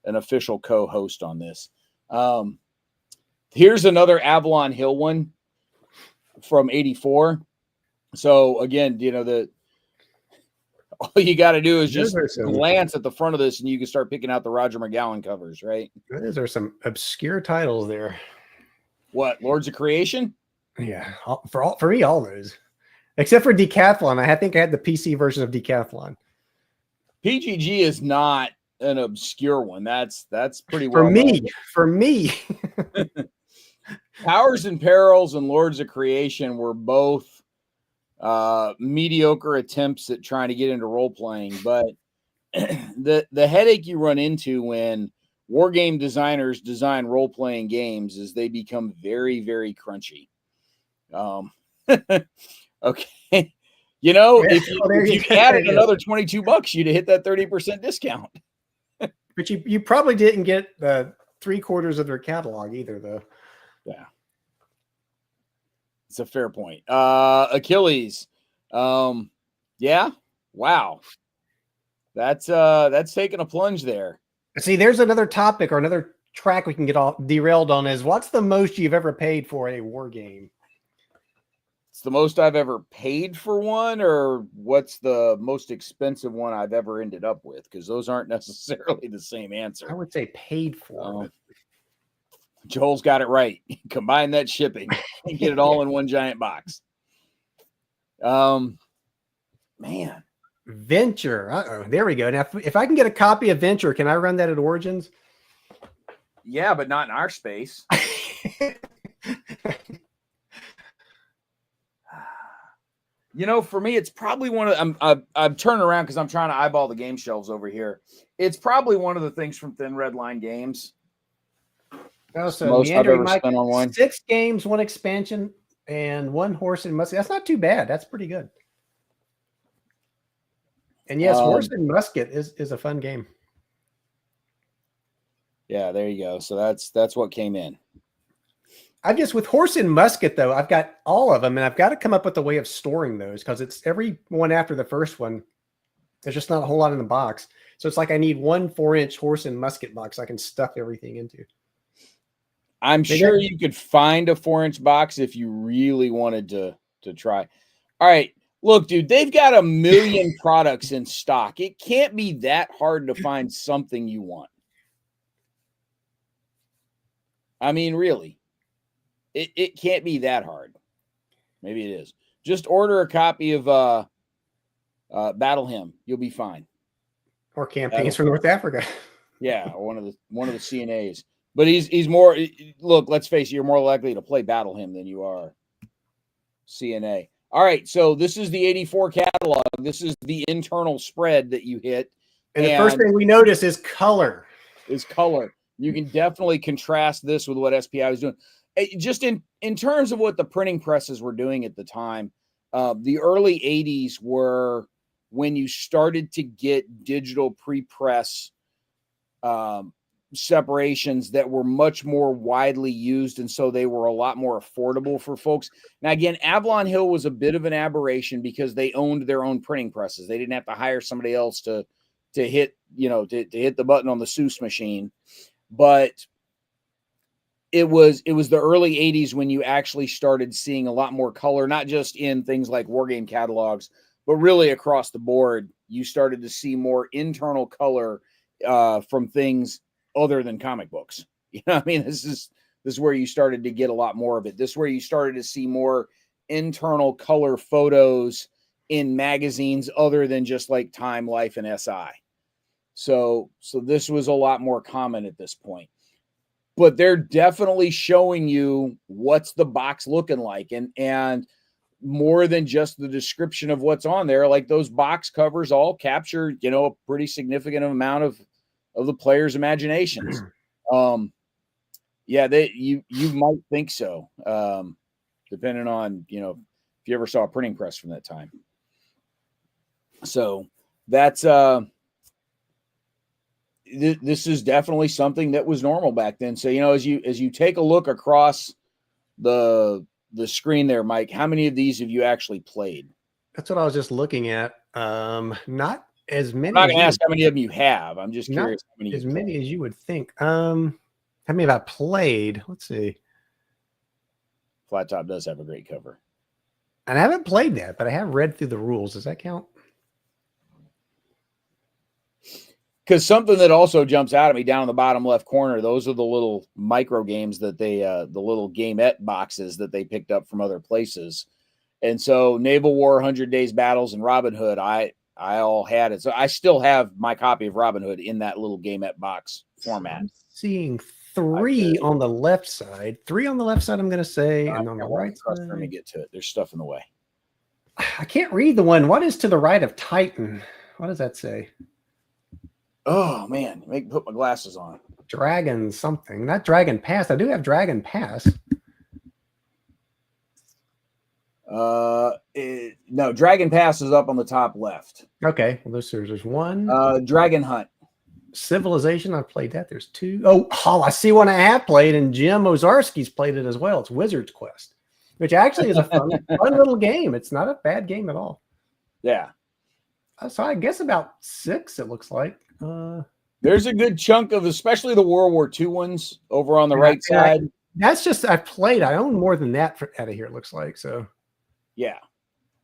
official co-host on this. Here's another Avalon Hill one from 84. So, again, you know, all you got to do is just glance at the front of this and you can start picking out the Roger McGowan covers, right? Those are some obscure titles there. What, Lords of Creation? Yeah, for me, all those. Except for Decathlon. I think I had the PC version of Decathlon. PGG is not an obscure one. That's pretty well For me. Powers and Perils and Lords of Creation were both mediocre attempts at trying to get into role playing, but the headache you run into when war game designers design role playing games is they become very, very crunchy. Okay, you know, if you added another $22, you'd hit that 30% discount. But you probably didn't get 3/4 of their catalog either, though. Yeah. It's a fair point. Achilles. Yeah. Wow. That's taking a plunge there. See, there's another topic or another track we can get all derailed on is what's the most you've ever paid for a war game? It's the most I've ever paid for one, or what's the most expensive one I've ever ended up with? Because those aren't necessarily the same answer. I would say paid for. Joel's got it right. Combine that shipping and get it all in one giant box. Man. Venture. There we go. Now, if I can get a copy of Venture, can I run that at Origins? Yeah, but not in our space. For me, it's probably one of I'm turning around because I'm trying to eyeball the game shelves over here. It's probably one of the things from Thin Red Line Games. Oh, so Most I've Meandering ever Mike, spent on one. 6 games, 1 expansion, and 1 Horse and Musket. That's not too bad. That's pretty good. And yes, Horse and Musket is a fun game. Yeah, there you go. So that's what came in. I've just with Horse and Musket though, I've got all of them, and I've got to come up with a way of storing those because it's every one after the first one. There's just not a whole lot in the box, so it's like I need 1 4-inch Horse and Musket box I can stuff everything into. I'm sure you could find a 4-inch box if you really wanted to try. All right, look, dude, they've got a million products in stock. It can't be that hard to find something you want. I mean, really. It can't be that hard. Maybe it is. Just order a copy of Battle Hymn. You'll be fine. Or Campaigns for North Africa. Yeah, one of the CNAs. But he's more. Look, let's face it. You're more likely to play Battle Hymn than you are CNA. All right, so this is the 84 catalog. This is the internal spread that you hit. And the first thing we notice is color. You can definitely contrast this with what SPI was doing. Just in terms of what the printing presses were doing at the time, the early 80s were when you started to get digital pre-press separations that were much more widely used, and so they were a lot more affordable for folks. Now, again, Avalon Hill was a bit of an aberration because they owned their own printing presses. They didn't have to hire somebody else to hit, to hit the button on the Seuss machine. But it was the early 80s when you actually started seeing a lot more color, not just in things like wargame catalogs, but really across the board. You started to see more internal color from things other than comic books. I mean, this is where you started to get a lot more of it. This is where you started to see more internal color photos in magazines other than just like Time, Life, and SI. So this was a lot more common at this point. But they're definitely showing you what's the box looking like, and more than just the description of what's on there. Like those box covers all capture, a pretty significant amount of the players' imaginations. Yeah, you might think so, depending on if you ever saw a printing press from that time. So that's this is definitely something that was normal back then. So, as you take a look across the screen there, Mike, how many of these have you actually played? That's what I was just looking at. Not as many. I'm not going to ask how many of them you have. I'm just curious how many. As many as you would think. How many have I played? Let's see. Flat Top does have a great cover. And I haven't played that, but I have read through the rules. Does that count? Because something that also jumps out at me down in the bottom left corner, those are the little micro games that the little gamette boxes that they picked up from other places. And so Naval War, 100 Days Battles, and Robin Hood, I all had it. So I still have my copy of Robin Hood in that little gamette box format. I'm seeing 3 on the left side. 3 on the left side, I'm going to say. And on the right side. Let me get to it. There's stuff in the way. I can't read the one. What is to the right of Titan? What does that say? Oh, man. Make me put my glasses on. Dragon something. Not Dragon Pass. I do have Dragon Pass. No, Dragon Pass is up on the top left. Okay. Well, there's 1. Dragon Hunt. Civilization. I've played that. There's 2. Oh, I see one I have played, and Jim Ozarski's played it as well. It's Wizard's Quest, which actually is a fun little game. It's not a bad game at all. Yeah. So I guess about 6, it looks like. There's a good chunk of, especially the World War II ones over on the right side. That's just, I've played. I own more than that out of here, it looks like. So, yeah.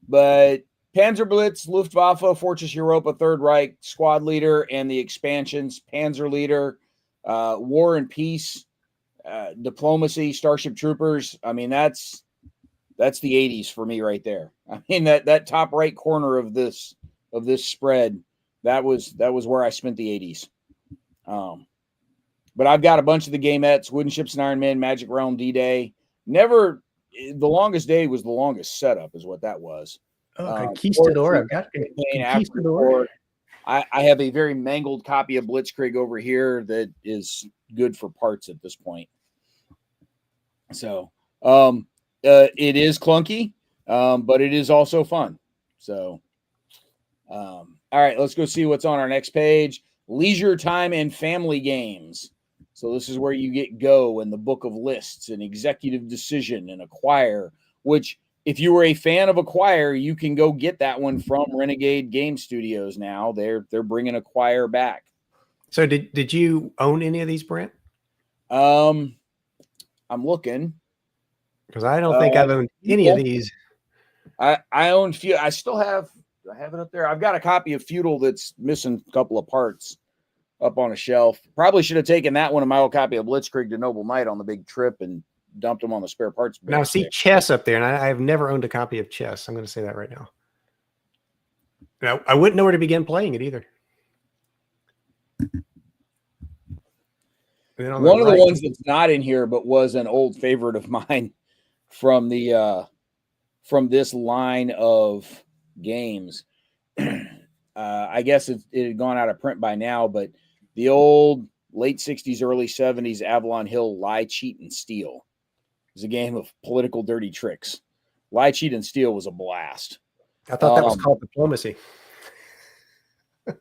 But Panzerblitz, Luftwaffe, Fortress Europa, Third Reich, Squad Leader, and the expansions, Panzer Leader, War and Peace, Diplomacy, Starship Troopers. I mean, that's the 80s for me right there. I mean, that top right corner of this spread, that was where I spent the 80s. But I've got a bunch of the gamettes, Wooden Ships and Iron Men, Magic Realm, D-Day. Never, the Longest Day was the longest setup is what that was. Conquistador. I've got Conquistador. I have a very mangled copy of Blitzkrieg over here that is good for parts at this point. So it is clunky, but it is also fun. So all right, let's go see what's on our next page. Leisure time and family games. So this is where you get Go and the Book of Lists and Executive Decision and Acquire, which if you were a fan of Acquire, you can go get that one from Renegade Game Studios now. They're bringing Acquire back. So did you own any of these, Brent? I'm looking. Because I don't think I've owned any of these. I own few. I still have. Do I have it up there? I've got a copy of Feudal that's missing a couple of parts up on a shelf. Probably should have taken that one and my old copy of Blitzkrieg to Noble Knight on the big trip and dumped them on the spare parts. Now see Chess up there, and I have never owned a copy of Chess. I'm going to say that right now. Now I wouldn't know where to begin playing it either. One of the ones that's not in here, but was an old favorite of mine from the from this line of games. I guess it had gone out of print by now, but the old late 60s, early 70s Avalon Hill Lie, Cheat, and Steal. It was a game of political dirty tricks. Lie, Cheat, and Steal was a blast. I thought that was called diplomacy.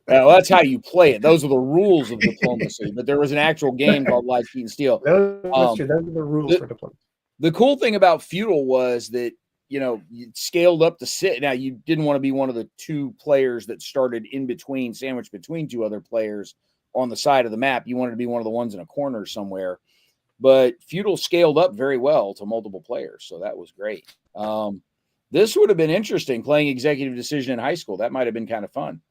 Well, that's how you play it. Those are the rules of diplomacy. But there was an actual game called Lie, Cheat, and Steal. Those are the rules for diplomacy. The cool thing about Feudal was that, you know, you scaled up to sit. Now, you didn't want to be one of the two players that started in between, sandwiched between two other players on the side of the map. You wanted to be one of the ones in a corner somewhere. But Feudal scaled up very well to multiple players, so that was great. This would have been interesting, playing Executive Decision in high school. That might have been kind of fun.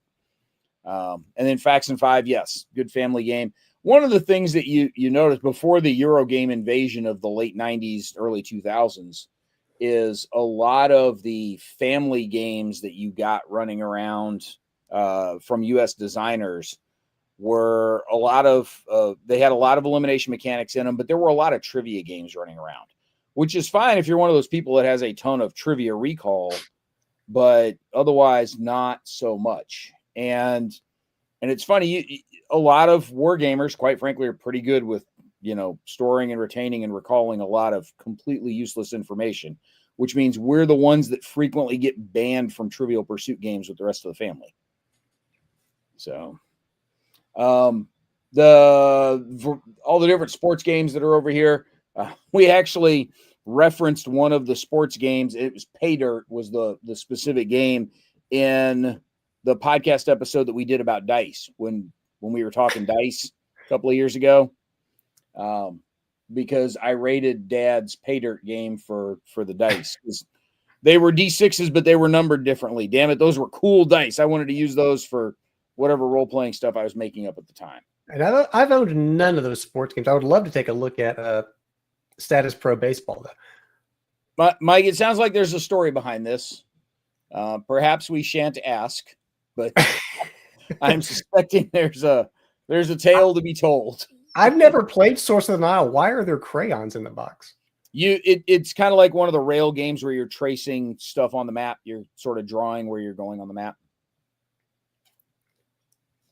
And then Faction 5, yes, good family game. One of the things that you notice before the Euro game invasion of the late 90s, early 2000s is a lot of the family games that you got running around from U.S. designers were a lot of they had a lot of elimination mechanics in them, but there were a lot of trivia games running around, which is fine if you're one of those people that has a ton of trivia recall, but otherwise not so much. And it's funny, a lot of wargamers, quite frankly, are pretty good with, you know, storing and retaining and recalling a lot of completely useless information, which means we're the ones that frequently get banned from Trivial Pursuit games with the rest of the family. So all the different sports games that are over here, we actually referenced one of the sports games. It was Pay Dirt was the specific game in the podcast episode that we did about dice when we were talking dice a couple of years ago, because I rated Dad's Pay Dirt game for the dice. They were D6s, but they were numbered differently. Damn it, those were cool dice. I wanted to use those for whatever role-playing stuff I was making up at the time. And I've owned none of those sports games. I would love to take a look at Status Pro Baseball, though. Mike, it sounds like there's a story behind this. Perhaps we shan't ask, but I'm suspecting there's a tale to be told. I've never played Source of the Nile. Why are there crayons in the box? It's kind of like one of the rail games where you're tracing stuff on the map. You're sort of drawing where you're going on the map.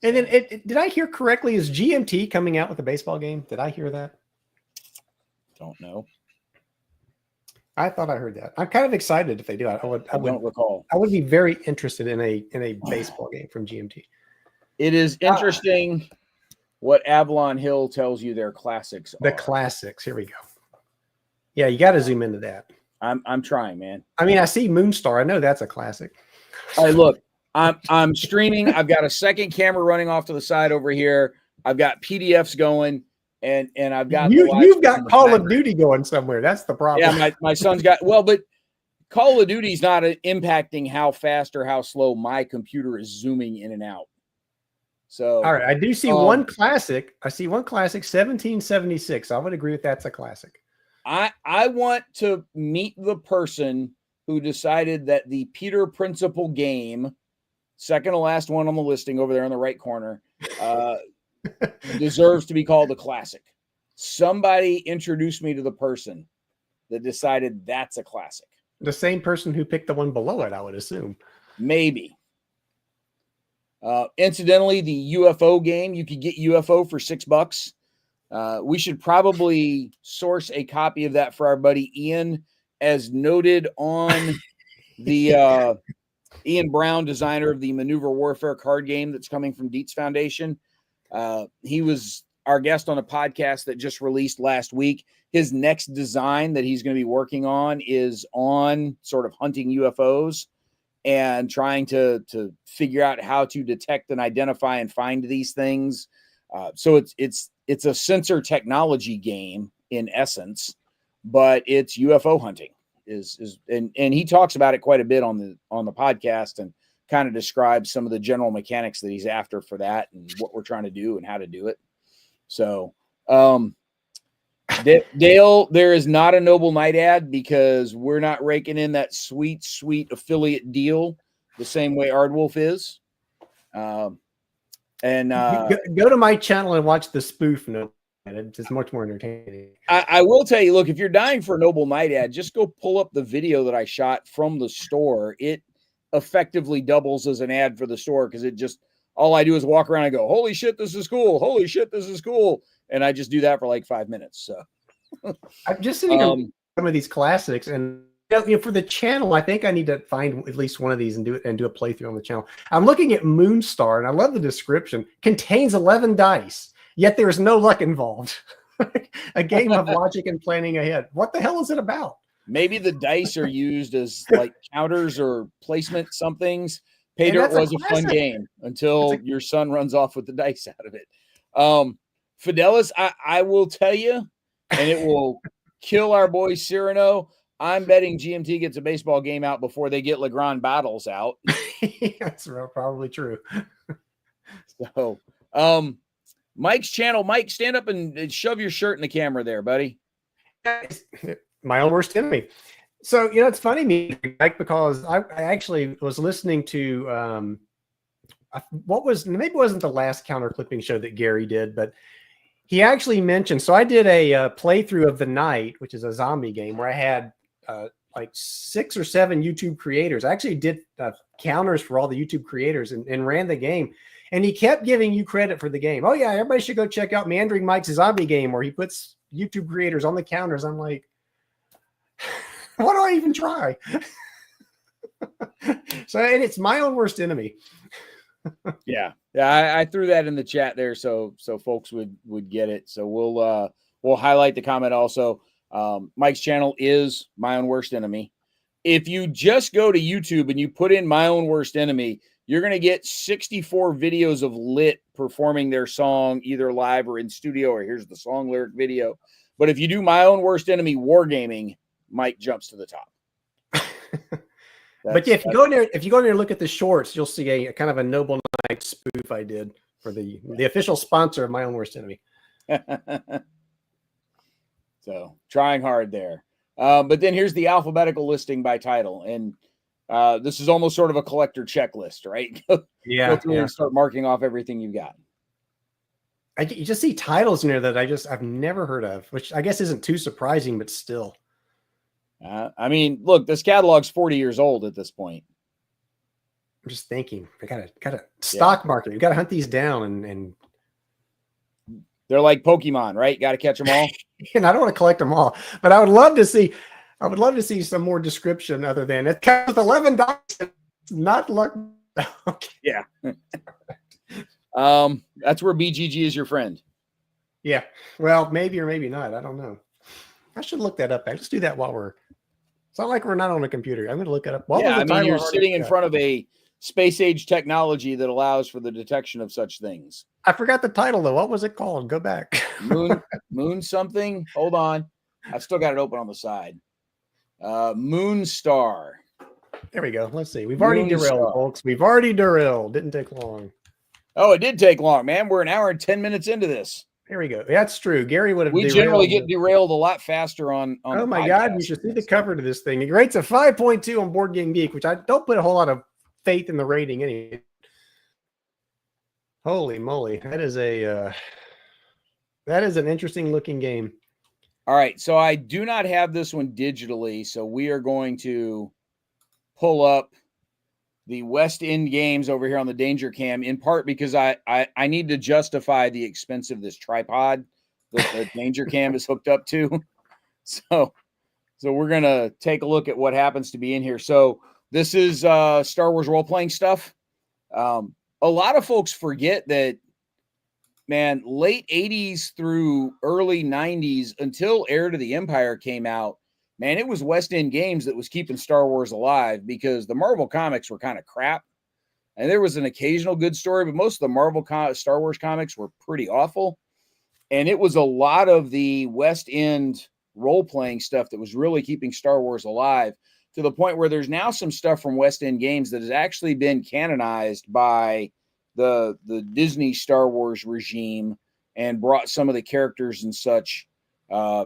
And then did I hear correctly? Is GMT coming out with a baseball game? Did I hear that? Don't know. I thought I heard that. I'm kind of excited if they do. I don't recall. I would be very interested in a baseball game from GMT. It is interesting what Avalon Hill tells you their classics are. The classics. Here we go. Yeah, you got to zoom into that. I'm trying, man. I mean, I see Moonstar. I know that's a classic. All right, look. I'm streaming. I've got a second camera running off to the side over here. I've got PDFs going, and I've got you've got Call of Duty going somewhere. That's the problem. Yeah, my son's got but Call of Duty's not impacting how fast or how slow my computer is zooming in and out. So all right, I do see one classic. I see one classic, 1776. I would agree with that's a classic. I want to meet the person who decided that the Peter Principle game, second to last one on the listing over there in the right corner, deserves to be called a classic. Somebody introduce me to the person that decided that's a classic. The same person who picked the one below it, I would assume. Maybe. Incidentally, the UFO game, you could get UFO for $6. We should probably source a copy of that for our buddy Ian, as noted on the Ian Brown, designer of the Maneuver Warfare card game that's coming from Dietz Foundation. He was our guest on a podcast that just released last week. His next design that he's going to be working on is on sort of hunting UFOs and trying to figure out how to detect and identify and find these things. So it's a sensor technology game in essence, but it's UFO hunting and he talks about it quite a bit on the podcast and kind of describes some of the general mechanics that he's after for that and what we're trying to do and how to do it. So, Dale, there is not a Noble Knight ad because we're not raking in that sweet affiliate deal the same way Ardwulf is. Go to my channel and watch the spoof. No, it's much more entertaining. I will tell you, look, if you're dying for a Noble Knight ad, just go pull up the video that I shot from the store. It effectively doubles as an ad for the store because it just, all I do is walk around and go, holy shit, this is cool. Holy shit, this is cool. And I just do that for like 5 minutes. So I'm just sitting here with some of these classics, and for the channel, I think I need to find at least one of these and do a playthrough on the channel. I'm looking at Moonstar, and I love the description. Contains 11 dice, yet there is no luck involved. A game of logic and planning ahead. What the hell is it about? Maybe the dice are used as like counters or placement somethings. Pater, it was a fun game until your son runs off with the dice out of it. Fidelis, I will tell you, and it will kill our boy Cyrano. I'm betting GMT gets a baseball game out before they get Legrand Battles out. That's probably true. So, Mike's channel. Mike, stand up and shove your shirt in the camera there, buddy. My own worst enemy. So, it's funny, Mike, because I actually was listening to maybe it wasn't the last counter clipping show that Gary did, but he actually mentioned, so I did a playthrough of The Night, which is a zombie game where I had like 6 or 7 YouTube creators. I actually did counters for all the YouTube creators and ran the game. And he kept giving you credit for the game. Oh, yeah, everybody should go check out Meandering Mike's zombie game where he puts YouTube creators on the counters. I'm like, why do I even try? So, and it's my own worst enemy. Yeah. I threw that in the chat there so folks would get it. So we'll highlight the comment also. Mike's channel is My Own Worst Enemy. If you just go to YouTube and you put in My Own Worst Enemy, you're going to get 64 videos of Lit performing their song either live or in studio, or here's the song lyric video. But if you do My Own Worst Enemy wargaming, Mike jumps to the top. But yeah, if you go in there and look at the shorts, you'll see a kind of a Noble Knight spoof I did for the official sponsor of My Own Worst Enemy. So trying hard there. But then here's the alphabetical listing by title. And this is almost sort of a collector checklist, right? Yeah. Go through and start marking off everything you've got. You just see titles in there that I've never heard of, which I guess isn't too surprising, but still. I mean, look, this catalog's 40 years old at this point. I'm just thinking, I gotta stock market. You gotta hunt these down and they're like Pokemon, right? Got to catch them all. And I don't want to collect them all, but I would love to see some more description other than it comes with 11 dice. Not luck. Okay. Yeah. That's where BGG is your friend. Yeah. Well, maybe or maybe not. I don't know. I should look that up. Let's do that while we're. It's not like we're not on a computer. I'm going to look it up. You're sitting in front of a space age technology that allows for the detection of such things. I forgot the title though. What was it called? Go back. Moon something. Hold on. I've still got it open on the side. Moonstar. There we go. Let's see. We've already derailed, folks. We've already derailed. Didn't take long. Oh, it did take long, man. We're an hour and 10 minutes into this. There we go. That's true. Gary would have. We generally get derailed a lot faster on. Oh my God! You should see the cover to this thing. It rates a 5.2 on Board Game Geek, which I don't put a whole lot of faith in the rating anyway. Holy moly! That is an interesting looking game. All right, so I do not have this one digitally, so we are going to pull up the West End games over here on the Danger Cam, in part because I need to justify the expense of this tripod that the Danger Cam is hooked up to. So we're going to take a look at what happens to be in here. So this is Star Wars role-playing stuff. A lot of folks forget that, man, late 80s through early 90s until Heir to the Empire came out, man, it was West End Games that was keeping Star Wars alive because the Marvel comics were kind of crap. And there was an occasional good story, but most of the Marvel Star Wars comics were pretty awful. And it was a lot of the West End role-playing stuff that was really keeping Star Wars alive, to the point where there's now some stuff from West End Games that has actually been canonized by the Disney Star Wars regime and brought some of the characters and such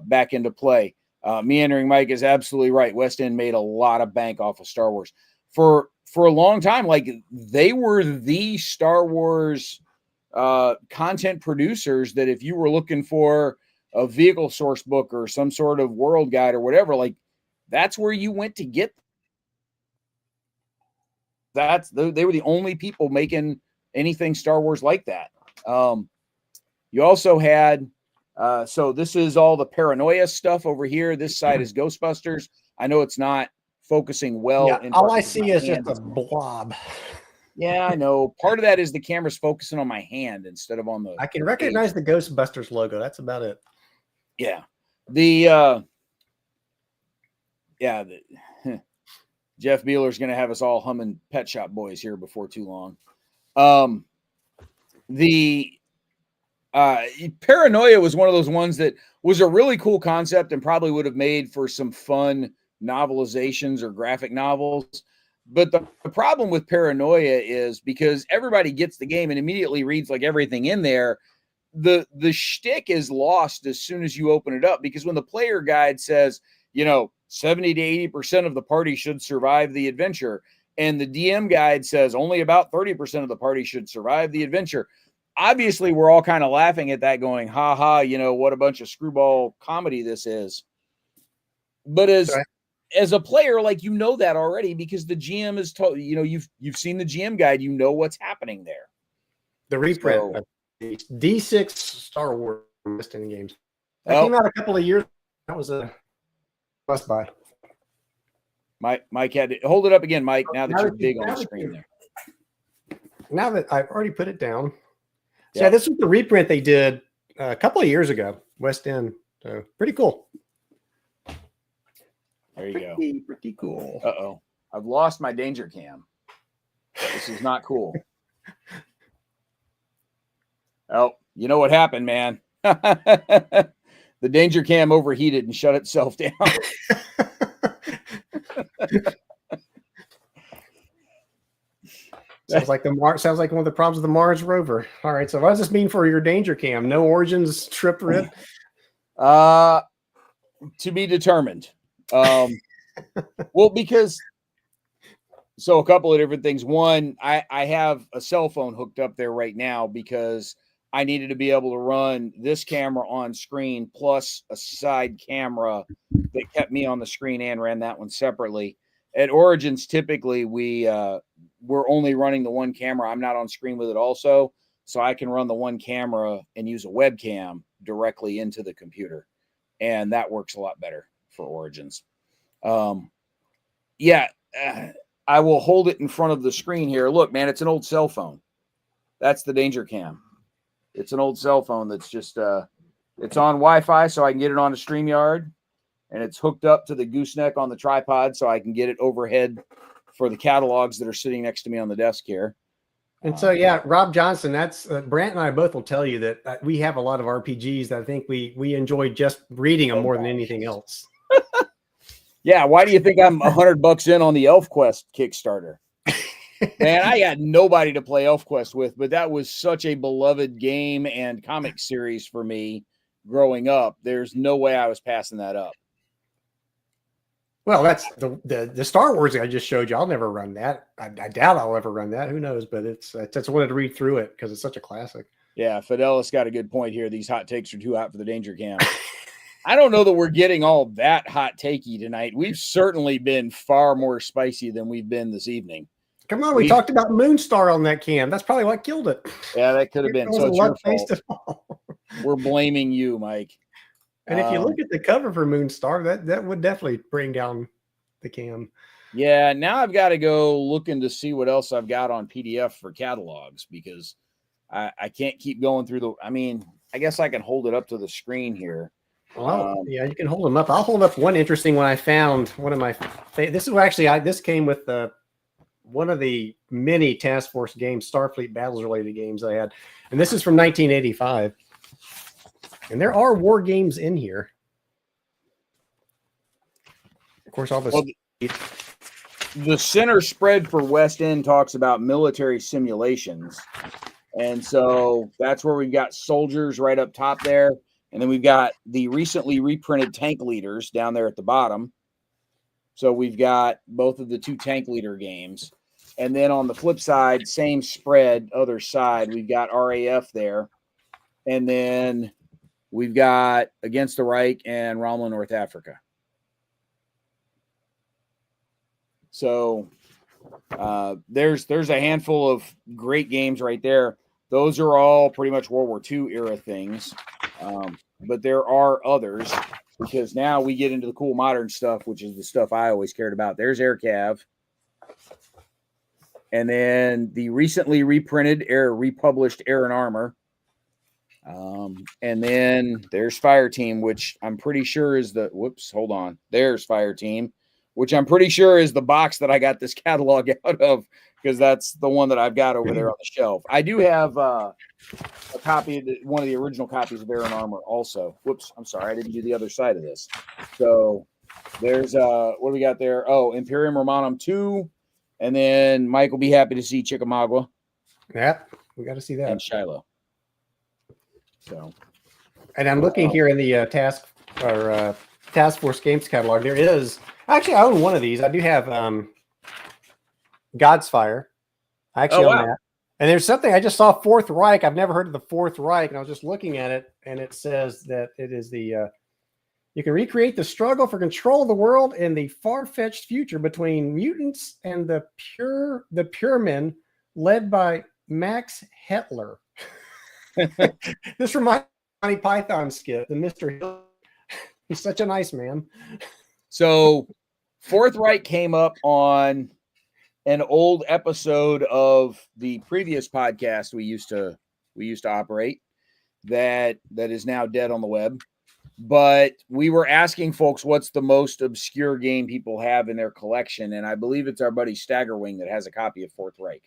back into play. Meandering Mike is absolutely right. West End made a lot of bank off of Star Wars for a long time. Like, they were the Star Wars content producers that if you were looking for a vehicle source book or some sort of world guide or whatever, like, that's where you went to get. They were the only people making anything Star Wars like that. You also had, so this is all the paranoia stuff over here. This side is Ghostbusters. I know it's not focusing well. Yeah, all I see is just a blob. Yeah, I know. Part of that is the camera's focusing on my hand instead of on the. I can recognize the Ghostbusters logo. That's about it. Yeah. Jeff Beeler's going to have us all humming Pet Shop Boys here before too long. Paranoia was one of those ones that was a really cool concept and probably would have made for some fun novelizations or graphic novels. But the problem with Paranoia is because everybody gets the game and immediately reads like everything in there, the shtick is lost as soon as you open it up, because when the player guide says, 70 to 80% of the party should survive the adventure, and the DM guide says only about 30% of the party should survive the adventure, obviously we're all kind of laughing at that going, ha ha, what a bunch of screwball comedy this is. But as a player, like, that already, because the GM is told, you've seen the GM guide, what's happening there. The reprint of D6 Star Wars West End Games. That came out a couple of years. That was a must buy. Mike had to hold it up again, Mike. Now that you're big on the screen there. Now that I've already put it down. So this was the reprint they did a couple of years ago, West End. So pretty cool. There you go. Pretty cool. Uh-oh. I've lost my Danger Cam. This is not cool. Oh, you know what happened, man? The Danger Cam overheated and shut itself down. Sounds like one of the problems of the Mars rover. All right, so what does this mean for your Danger Cam? No Origins trip rip? To be determined. Well, because a couple of different things. One, I have a cell phone hooked up there right now because I needed to be able to run this camera on screen plus a side camera that kept me on the screen and ran that one separately. At Origins, typically we're only running the one camera. I'm not on screen with it also, so I can run the one camera and use a webcam directly into the computer, and that works a lot better for Origins. I will hold it in front of the screen here. Look, man, it's an old cell phone. That's the Danger Cam. It's an old cell phone that's just it's on Wi-Fi, so I can get it on a StreamYard, and it's hooked up to the gooseneck on the tripod, so I can get it overhead for the catalogs that are sitting next to me on the desk here. And so, Rob Johnson, that's Brant and I both will tell you that we have a lot of RPGs that I think we enjoy just reading them more than anything else. Yeah, why do you think I'm $100 in on the ElfQuest Kickstarter? Man, I got nobody to play ElfQuest with, but that was such a beloved game and comic series for me growing up. There's no way I was passing that up. Well, that's the Star Wars I just showed you. I'll never run that. I doubt I'll ever run that. Who knows? But I just wanted to read through it because it's such a classic. Yeah, Fidelis got a good point here. These hot takes are too hot for the Danger Cam. I don't know that we're getting all that hot takey tonight. We've certainly been far more spicy than we've been this evening. Come on, we talked about Moonstar on that cam. That's probably what killed it. Yeah, that could have been. It So wasn't it's your luck-based fault. at all. We're blaming you, Mike. And if you look at the cover for Moonstar, that would definitely bring down the cam. Yeah, now I've got to go looking to see what else I've got on PDF for catalogs because I can't keep going through the. I mean, I guess I can hold it up to the screen here. Well, yeah, you can hold them up. I'll hold up one interesting one I found. One of my this is actually this came with one of the many Task Force games, Starfleet Battles related games I had, and this is from 1985. And there are war games in here. Of course, all this. Well, the center spread for West End talks about military simulations. And so that's where we've got soldiers right up top there. And then we've got the recently reprinted tank leaders down there at the bottom. So we've got both of the 2 tank leader games. And then on the flip side, same spread, other side, we've got RAF there. And then we've got Against the Reich and Romulan North Africa. So there's a handful of great games right there. Those are all pretty much World War II era things. But there are others because now we get into the cool modern stuff, which is the stuff I always cared about. There's Air Cav. And then the recently reprinted, republished Air and Armor. And then there's Fire Team, which I'm pretty sure is there's Fire Team, which I'm pretty sure is the box that I got this catalog out of because that's the one that I've got over there on the shelf. I do have a copy of one of the original copies of Air and Armor also. Whoops, I'm sorry, I didn't do the other side of this. So there's what do we got there? Oh, Imperium Romanum 2, and then Mike will be happy to see Chickamauga. Yeah, we got to see that. And Shiloh. So, and I'm looking here in the Task Force Games catalog. There is actually I own one of these. I do have God's Fire. I actually own that. And there's something I just saw, Fourth Reich. I've never heard of the Fourth Reich, and I was just looking at it, and it says that it is the you can recreate the struggle for control of the world in the far-fetched future between mutants and the puremen, led by Max Hetler. This reminds me of Monty Python skit, the Mr. Hill. He's such a nice man. So, Fourth Reich came up on an old episode of the previous podcast we used to operate that is now dead on the web. But we were asking folks what's the most obscure game people have in their collection, and I believe it's our buddy Staggerwing that has a copy of Fourth Reich.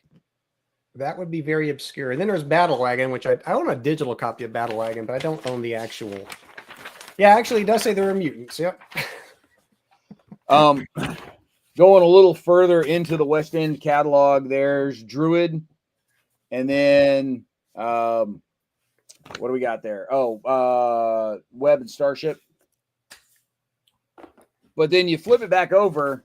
That would be very obscure. And then there's Battle Wagon, which I own a digital copy of Battle Wagon, but I don't own the actual. Yeah, actually, it does say there are mutants. Yep. Going a little further into the West End catalog, there's Druid, and then what do we got there? Oh, Web and Starship. But then you flip it back over,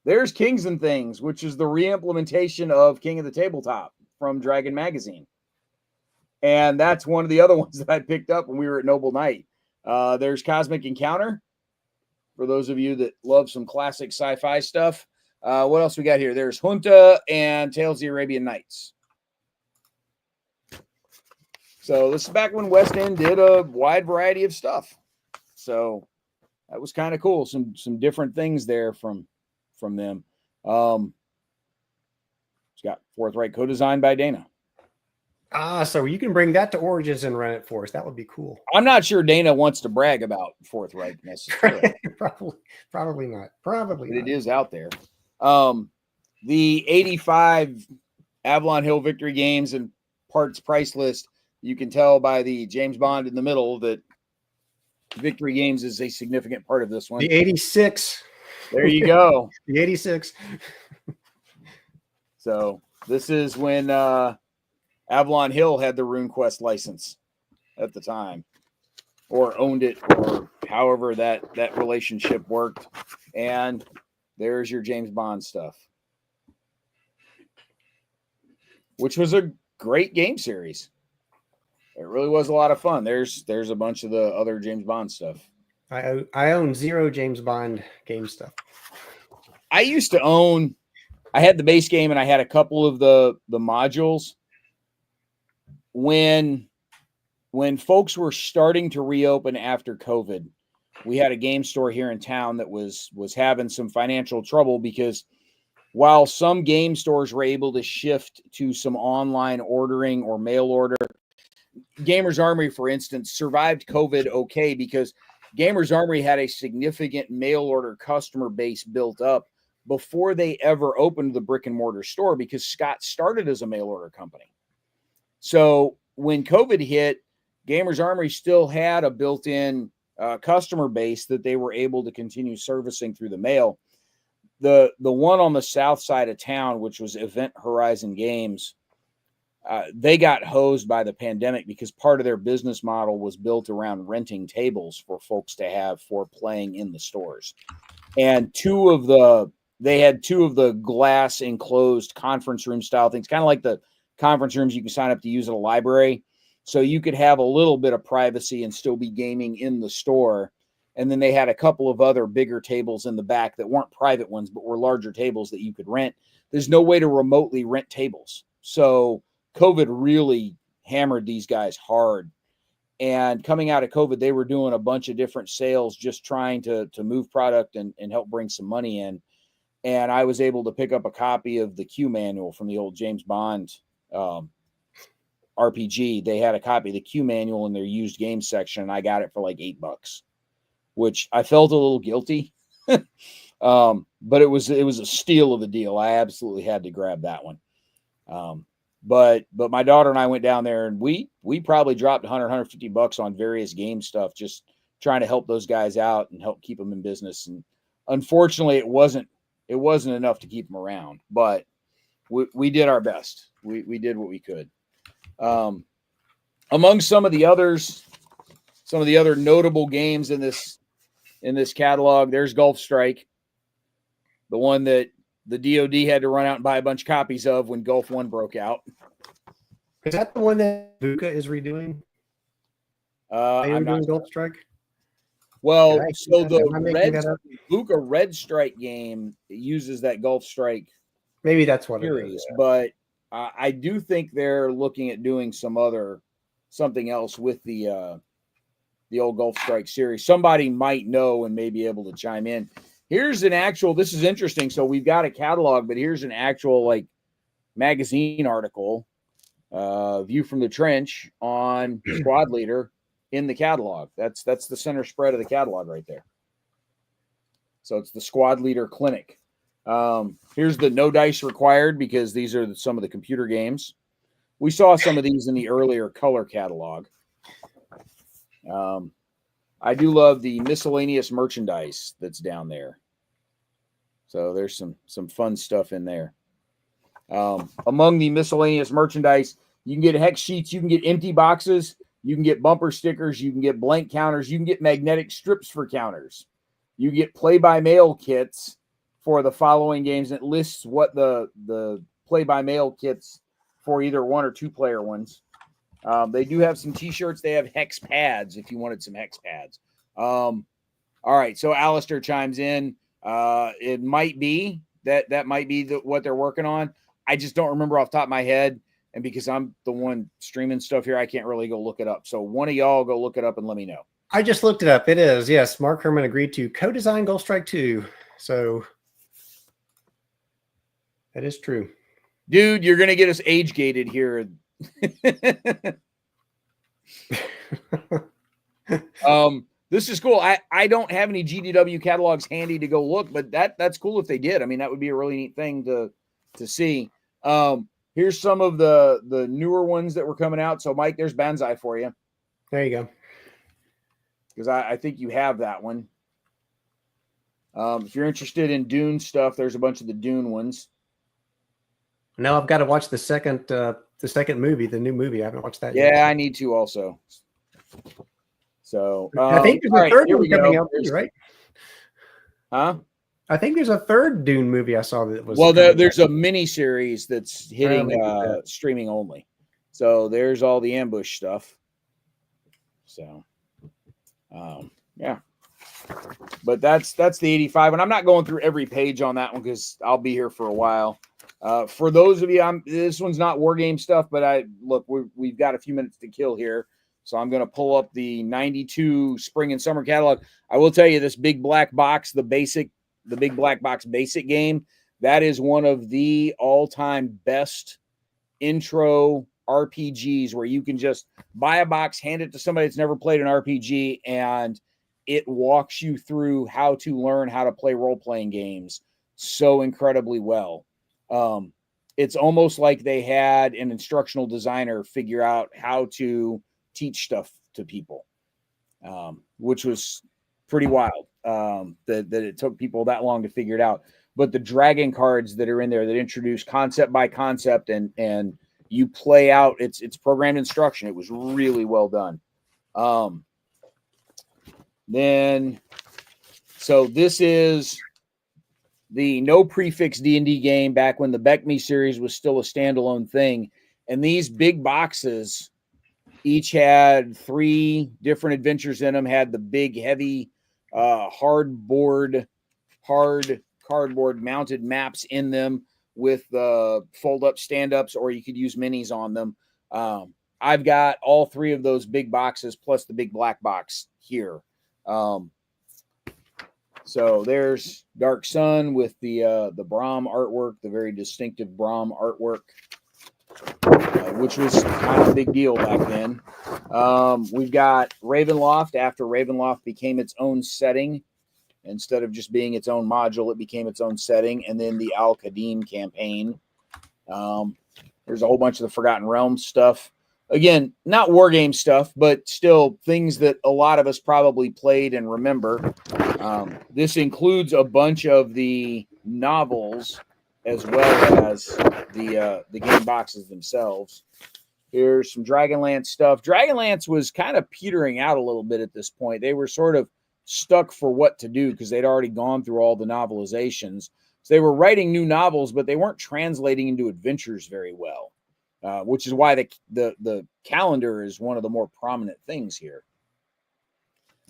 there's Kings and Things, which is the re-implementation of King of the Tabletop from Dragon Magazine. And that's one of the other ones that I picked up when we were at Noble Knight. There's Cosmic Encounter, for those of you that love some classic sci-fi stuff. What else we got here? There's Junta and Tales of the Arabian Nights. So this is back when West End did a wide variety of stuff. So that was kind of cool. Some different things there from them. It's got Fourth Reich co-designed by Dana. So you can bring that to Origins and run it for us. That would be cool. I'm not sure Dana wants to brag about Fourth Reich necessarily. Probably not. Probably but not. It is out there. The 85 Avalon Hill Victory Games and parts price list, you can tell by the James Bond in the middle that Victory Games is a significant part of this one. The 86. There you go. The 86. So this is when Avalon Hill had the RuneQuest license at the time, or owned it, or however that relationship worked. And there's your James Bond stuff, which was a great game series. It really was a lot of fun. There's a bunch of the other James Bond stuff. I own 0 James Bond game stuff. I used to own. I had the base game and I had a couple of the modules. When folks were starting to reopen after COVID, we had a game store here in town that was having some financial trouble because while some game stores were able to shift to some online ordering or mail order, Gamers Armory, for instance, survived COVID okay because Gamers Armory had a significant mail order customer base built up before they ever opened the brick and mortar store because Scott started as a mail order company. So when COVID hit, Gamers Armory still had a built-in customer base that they were able to continue servicing through the mail. The one on the south side of town, which was Event Horizon Games, they got hosed by the pandemic because part of their business model was built around renting tables for folks to have for playing in the stores. And they had two of the glass enclosed conference room style things, kind of like the conference rooms you can sign up to use at a library. So you could have a little bit of privacy and still be gaming in the store. And then they had a couple of other bigger tables in the back that weren't private ones, but were larger tables that you could rent. There's no way to remotely rent tables. So COVID really hammered these guys hard. And coming out of COVID, they were doing a bunch of different sales, just trying to move product and help bring some money in. And I was able to pick up a copy of the Q manual from the old James Bond RPG. They had a copy of the Q manual in their used game section, and I got it for like $8, which I felt a little guilty. But it was a steal of a deal. I absolutely had to grab that one. But my daughter and I went down there, and we probably dropped $150 on various game stuff, just trying to help those guys out and help keep them in business. And unfortunately, it wasn't enough to keep them around, but we did our best. We did what we could. Among some of the other notable games in this catalog, there's Gulf Strike, the one that the DoD had to run out and buy a bunch of copies of when Gulf 1 broke out. Is that the one that VUCA is redoing? I'm doing Gulf Strike? Well, so the VUCA Red Strike game uses that Gulf Strike. Maybe that's what series, it is. Yeah. But I do think they're looking at doing something else with the old Gulf Strike series. Somebody might know and may be able to chime in. Here's this is interesting. So we've got a catalog, but here's an actual magazine article, view from the trench on Squad Leader in the catalog. That's the center spread of the catalog right there. So it's the Squad Leader Clinic. Here's the no dice required because these are some of the computer games. We saw some of these in the earlier color catalog. I do love the miscellaneous merchandise that's down there. So there's some fun stuff in there. Among the miscellaneous merchandise, you can get hex sheets, you can get empty boxes, you can get bumper stickers, you can get blank counters, you can get magnetic strips for counters. You get play-by-mail kits for the following games. It lists what the play-by-mail kits for either 1 or 2 player ones. They do have some t-shirts. They have hex pads if you wanted some hex pads. All right. So Alistair chimes in. It might be that might be what they're working on. I just don't remember off the top of my head. And because I'm the one streaming stuff here, I can't really go look it up. So one of y'all go look it up and let me know. I just looked it up. It is. Yes. Mark Herman agreed to co-design Gulf Strike 2. So that is true. Dude, you're going to get us age gated here. This is cool. I don't have any GDW catalogs handy to go look, but that's cool if they did. I mean, that would be a really neat thing to see. Here's some of the newer ones that were coming out. So Mike, there's Banzai for you. There you go. Because I think you have that one. If you're interested in Dune stuff, there's a bunch of the Dune ones. Now I've got to watch the second movie, the new movie. I haven't watched that yet. Yeah, I need to also. So I think there's a third one coming out too, right? Huh? I think there's a third Dune movie I saw that was. Well, there's a mini series that's hitting streaming only. So there's all the ambush stuff. So, yeah. But that's the 85, and I'm not going through every page on that one because I'll be here for a while. For those of you, this one's not war game stuff, but we've got a few minutes to kill here, so I'm going to pull up the 92 spring and summer catalog. I will tell you, this big black box, the big black box basic game, that is one of the all-time best intro RPGs where you can just buy a box, hand it to somebody that's never played an RPG, and it walks you through how to learn how to play role-playing games so incredibly well. It's almost like they had an instructional designer figure out how to teach stuff to people, which was pretty wild, that it took people that long to figure it out. But the dragon cards that are in there that introduce concept by concept and you play out, it's programmed instruction. It was really well done. So this is the no prefix D&D game back when the Beckme series was still a standalone thing. And these big boxes each had 3 different adventures in them, had the big, heavy, cardboard mounted maps in them with fold-up stand-ups, or you could use minis on them. I've got all 3 of those big boxes plus the big black box here. So there's Dark Sun with the Brahm artwork, the very distinctive Brahm artwork, which was kind of a big deal back then. We've got Ravenloft. After Ravenloft became its own setting, instead of just being its own module, it became its own setting. And then the Al-Qadim campaign. There's a whole bunch of the Forgotten Realms stuff. Again, not war game stuff, but still things that a lot of us probably played and remember. This includes a bunch of the novels as well as the game boxes themselves. Here's some Dragonlance stuff. Dragonlance was kind of petering out a little bit at this point. They were sort of stuck for what to do because they'd already gone through all the novelizations. So they were writing new novels, but they weren't translating into adventures very well. Which is why the calendar is one of the more prominent things here.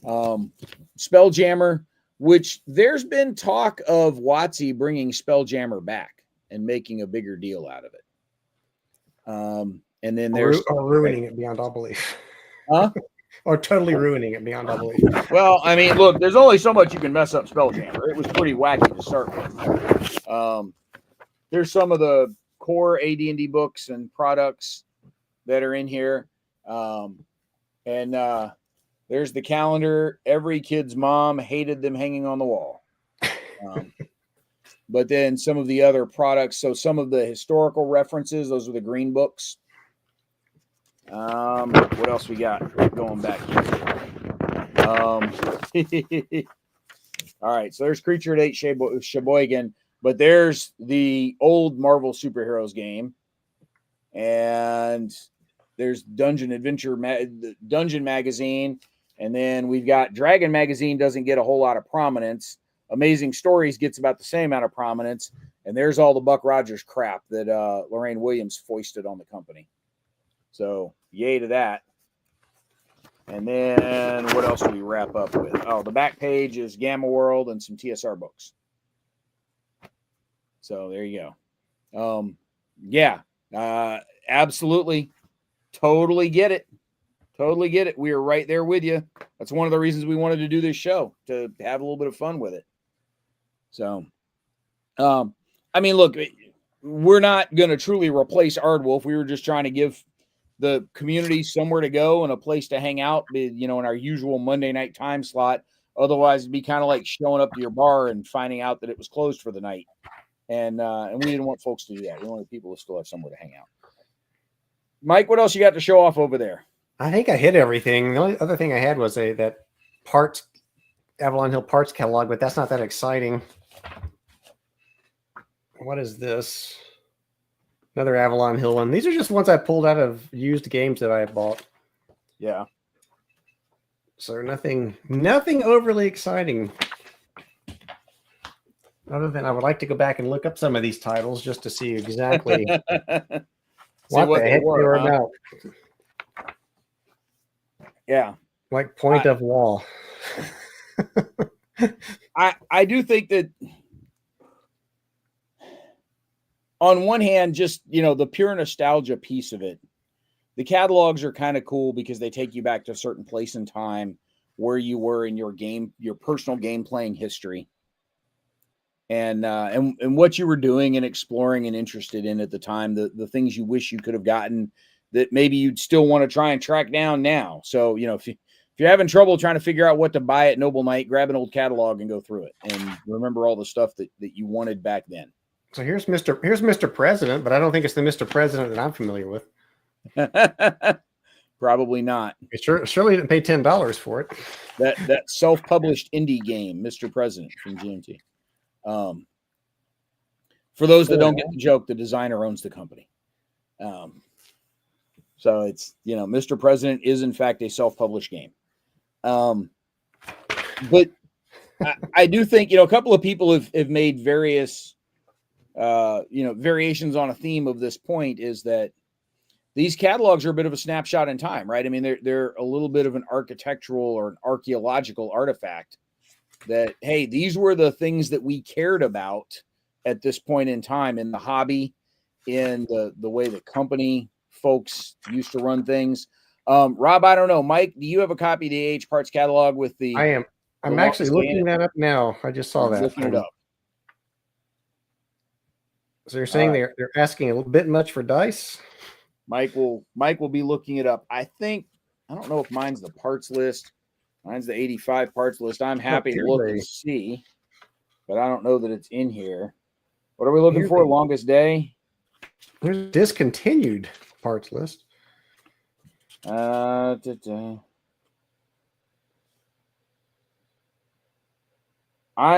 Spelljammer, which there's been talk of WotC bringing Spelljammer back and making a bigger deal out of it. And then there's ruining it beyond all belief. Huh? Or totally ruining it beyond all belief. Well, I mean, look, there's only so much you can mess up Spelljammer. It was pretty wacky to start with. There's some of the core AD&D books and products that are in here. And there's the calendar. Every kid's mom hated them hanging on the wall. But then some of the other products, so some of the historical references, those are the green books. What else we got going back here? All right, so there's Creature at 8 Sheboygan. But there's the old Marvel Superheroes game, and there's Dungeon Magazine, and then we've got Dragon Magazine. Doesn't get a whole lot of prominence. Amazing Stories gets about the same amount of prominence, and there's all the Buck Rogers crap that Lorraine Williams foisted on the company. So yay to that. And then what else do we wrap up with? Oh, the back page is Gamma World and some TSR books. So there you go. Absolutely. Totally get it. Totally get it. We are right there with you. That's one of the reasons we wanted to do this show, to have a little bit of fun with it. So, I mean, look, we're not going to truly replace Ardwulf. We were just trying to give the community somewhere to go and a place to hang out, in our usual Monday night time slot. Otherwise, it'd be kind of like showing up to your bar and finding out that it was closed for the night. And we didn't want folks to do that. We wanted people to still have somewhere to hang out. Mike, what else you got to show off over there? I think I hit everything. The only other thing I had was that Avalon Hill parts catalog, but that's not that exciting. What is this? Another Avalon Hill one. These are just ones I pulled out of used games that I bought. Yeah. So nothing overly exciting. Other than I would like to go back and look up some of these titles just to see exactly what the heck they were about. Yeah. Like Point of Wall. I do think that on one hand, just, the pure nostalgia piece of it, the catalogs are kind of cool because they take you back to a certain place in time where you were in your personal game playing history, and what you were doing and exploring and interested in at the time, the things you wish you could have gotten that maybe you'd still want to try and track down now. So, if you're having trouble trying to figure out what to buy at Noble Knight, grab an old catalog and go through it and remember all the stuff that you wanted back then. So here's Mr. President, but I don't think it's the Mr. President that I'm familiar with. Probably not. Surely didn't pay $10 for it. That self-published indie game, Mr. President from GMT. For those that don't get the joke, the designer owns the company. So it's, Mr. President is in fact a self-published game. But I do think, a couple of people have made various, variations on a theme of this point, is that these catalogs are a bit of a snapshot in time, right? I mean, they're a little bit of an architectural or an archaeological artifact that, hey, these were the things that we cared about at this point in time in the hobby, in the way the company folks used to run things. Rob, I don't know. Mike, do you have a copy of the AH Parts catalog with the... I am. I'm actually looking that up now. I just saw that. Looking it up. So you're saying they're asking a little bit much for dice? Mike will be looking it up. I don't know if mine's the parts list. Mine's the 85 parts list. I'm happy to look and see, but I don't know that it's in here. What are we looking for? Longest day? There's discontinued parts list. I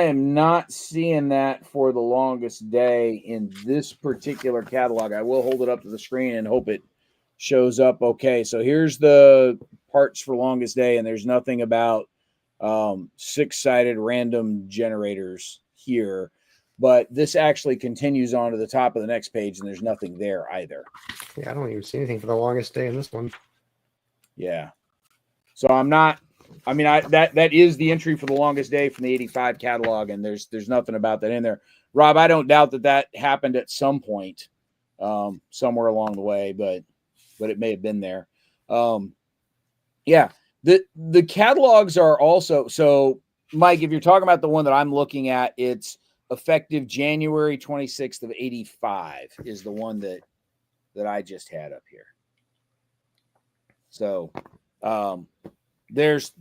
am not seeing that for the longest day in this particular catalog. I will hold it up to the screen and hope it shows up okay. So here's the parts for longest day, and there's nothing about 6-sided random generators here. But this actually continues on to the top of the next page, and there's nothing there either. Yeah, I don't even see anything for the longest day in this one. Yeah. So I'm not... I mean, that is the entry for the longest day from the 85 catalog, and there's nothing about that in there. Rob, I don't doubt that happened at some point, somewhere along the way, but it may have been there. Yeah, the catalogs are also, so Mike, if you're talking about the one that I'm looking at, it's effective January 26th of 85 is the one that I just had up here. So, there's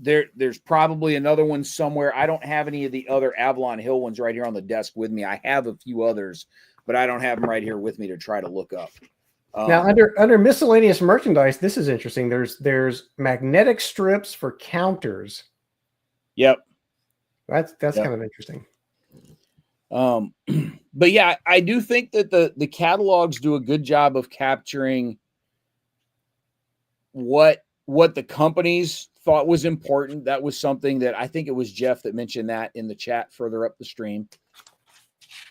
probably another one somewhere. I don't have any of the other Avalon Hill ones right here on the desk with me. I have a few others, but I don't have them right here with me to try to look up. Now, under miscellaneous merchandise, this is interesting. There's magnetic strips for counters. Yep, that's kind of interesting. But yeah, I do think that the catalogs do a good job of capturing what the companies thought was important. That was something that I think it was Jeff that mentioned that in the chat further up the stream.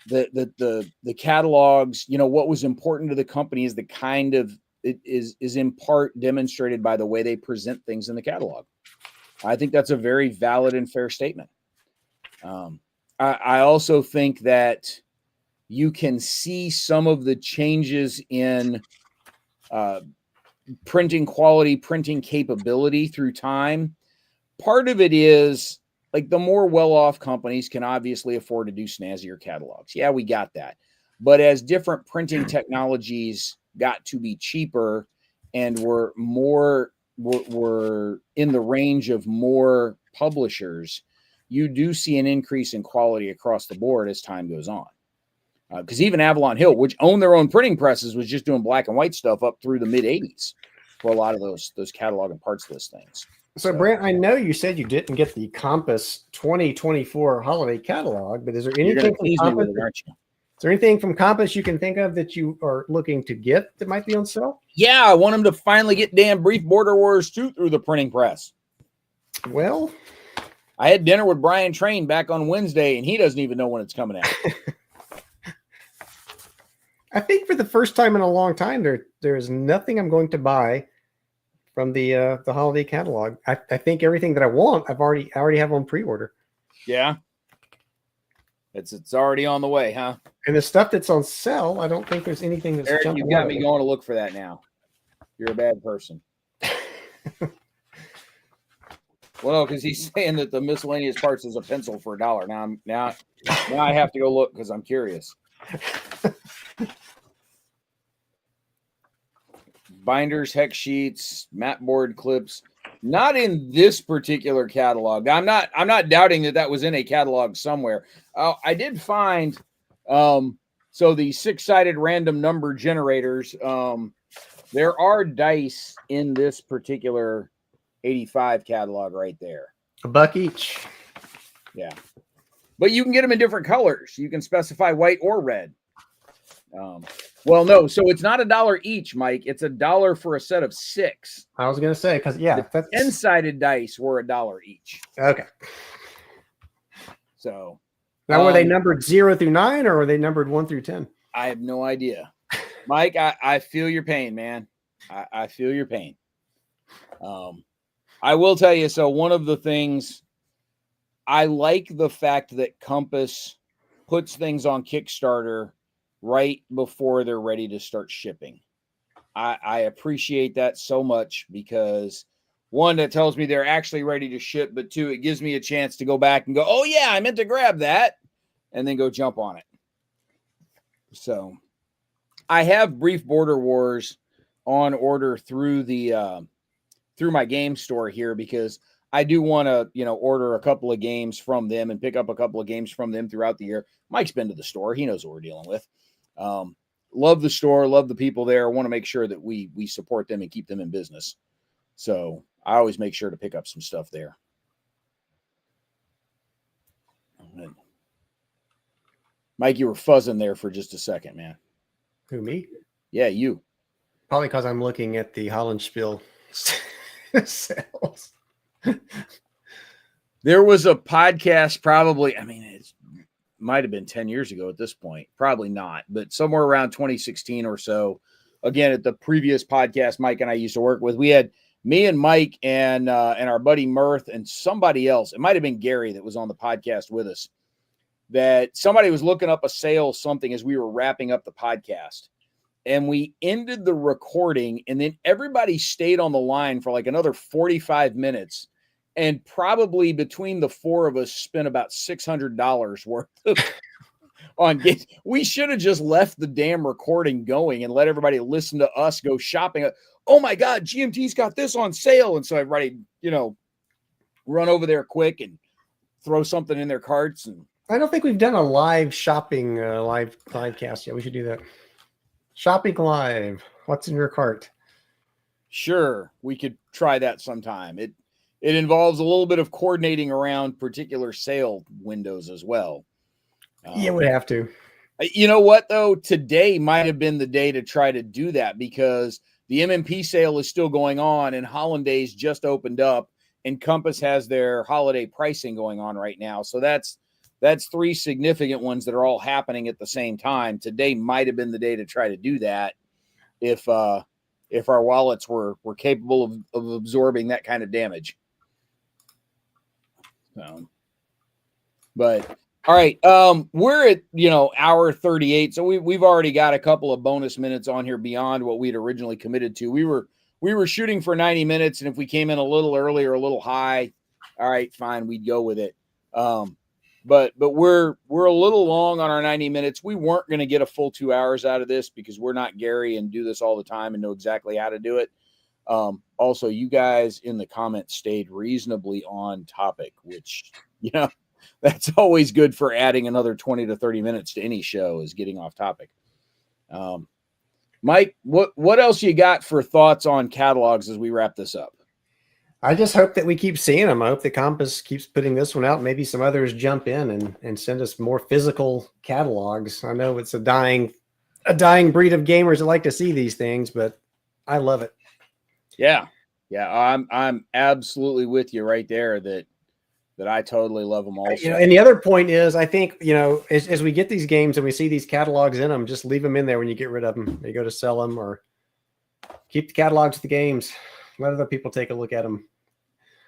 The catalogs, what was important to the company is the kind of it is in part demonstrated by the way they present things in the catalog. I think that's a very valid and fair statement. I also think that you can see some of the changes in printing quality, printing capability through time. Part of it is like the more well-off companies can obviously afford to do snazzier catalogs. Yeah, we got that. But as different printing technologies got to be cheaper and were in the range of more publishers, you do see an increase in quality across the board as time goes on. Because even Avalon Hill, which owned their own printing presses, was just doing black and white stuff up through the mid 80s for a lot of those catalog and parts list things. So Brant, I know you said you didn't get the Compass 2024 holiday catalog, but is there anything from Compass? Is there anything from Compass you can think of that you are looking to get that might be on sale? Yeah, I want them to finally get damn Brief Border Wars 2 through the printing press. Well, I had dinner with Brian Train back on Wednesday, and he doesn't even know when it's coming out. I think for the first time in a long time, there is nothing I'm going to buy from the holiday catalog. I think everything that I want, I already have on pre-order. Yeah. It's already on the way, huh? And the stuff that's on sale, I don't think there's anything that's Eric, jumping you got out me at going to look for that now. You're a bad person. Well, no, because he's saying that the miscellaneous parts is a pencil for $1. Now I have to go look because I'm curious. Binders, hex sheets, mat board clips. Not in this particular catalog. I'm not doubting that was in a catalog somewhere. I did find so the 6-sided random number generators. There are dice in this particular 85 catalog right there. $1 each. Yeah. But you can get them in different colors. You can specify white or red. Well, no, so it's not $1 each, Mike. It's $1 for a set of 6. I was going to say, because, yeah. The 10-sided dice were $1 each. Okay. So. Now, were they numbered 0 through 9, or were they numbered 1 through 10? I have no idea. Mike, I feel your pain, man. I feel your pain. I will tell you, so one of the things, I like the fact that Compass puts things on Kickstarter right before they're ready to start shipping. I appreciate that so much because, one, that tells me they're actually ready to ship, but 2, it gives me a chance to go back and go, oh, yeah, I meant to grab that, and then go jump on it. So I have Brief Border Wars on order through the through my game store here because I do want to, order a couple of games from them and pick up a couple of games from them throughout the year. Mike's been to the store. He knows what we're dealing with. Love the store, love the people there. I want to make sure that we support them and keep them in business. So I always make sure to pick up some stuff there. Mike, you were fuzzing there for just a second, man. Who, me? Yeah, you. Probably because I'm looking at the Hollandspiel sales. There was a podcast probably, it might have been 10 years ago at this point. Probably not, but somewhere around 2016 or so. Again, at the previous podcast Mike and I used to work with, we had me and Mike and our buddy Mirth and somebody else. It might have been Gary that was on the podcast with us. That somebody was looking up a sale something as we were wrapping up the podcast. And we ended the recording, and then everybody stayed on the line for like another 45 minutes. And probably between the 4 of us spent about $600 worth of on games. We should have just left the damn recording going and let everybody listen to us go shopping. Oh my God, GMT's got this on sale. And so everybody, run over there quick and throw something in their carts. And I don't think we've done a live shopping live cast yet. We should do that. Shopping live. What's in your cart? Sure, we could try that sometime. It involves a little bit of coordinating around particular sale windows as well. Yeah, we have to. You know what, though? Today might have been the day to try to do that because the MMP sale is still going on and Hollandaise just opened up and Compass has their holiday pricing going on right now. So that's 3 significant ones that are all happening at the same time. Today might have been the day to try to do that if our wallets were capable of absorbing that kind of damage. But all right, we're at hour 38, so we've already got a couple of bonus minutes on here beyond what we'd originally committed to. We were shooting for 90 minutes, and if we came in a little early or a little high, all right, fine, we'd go with it. But we're a little long on our 90 minutes. We weren't going to get a full 2 hours out of this because we're not Gary and do this all the time and know exactly how to do it. Also, you guys in the comments stayed reasonably on topic, which, that's always good for adding another 20 to 30 minutes to any show is getting off topic. Mike, what else you got for thoughts on catalogs as we wrap this up? I just hope that we keep seeing them. I hope the Compass keeps putting this one out. Maybe some others jump in and send us more physical catalogs. I know it's a dying breed of gamers that like to see these things, but I love it. Yeah. I'm absolutely with you right there that I totally love them also. And the other point is, I think, as we get these games and we see these catalogs in them, just leave them in there when you get rid of them. You go to sell them or keep the catalogs of the games. Let other people take a look at them.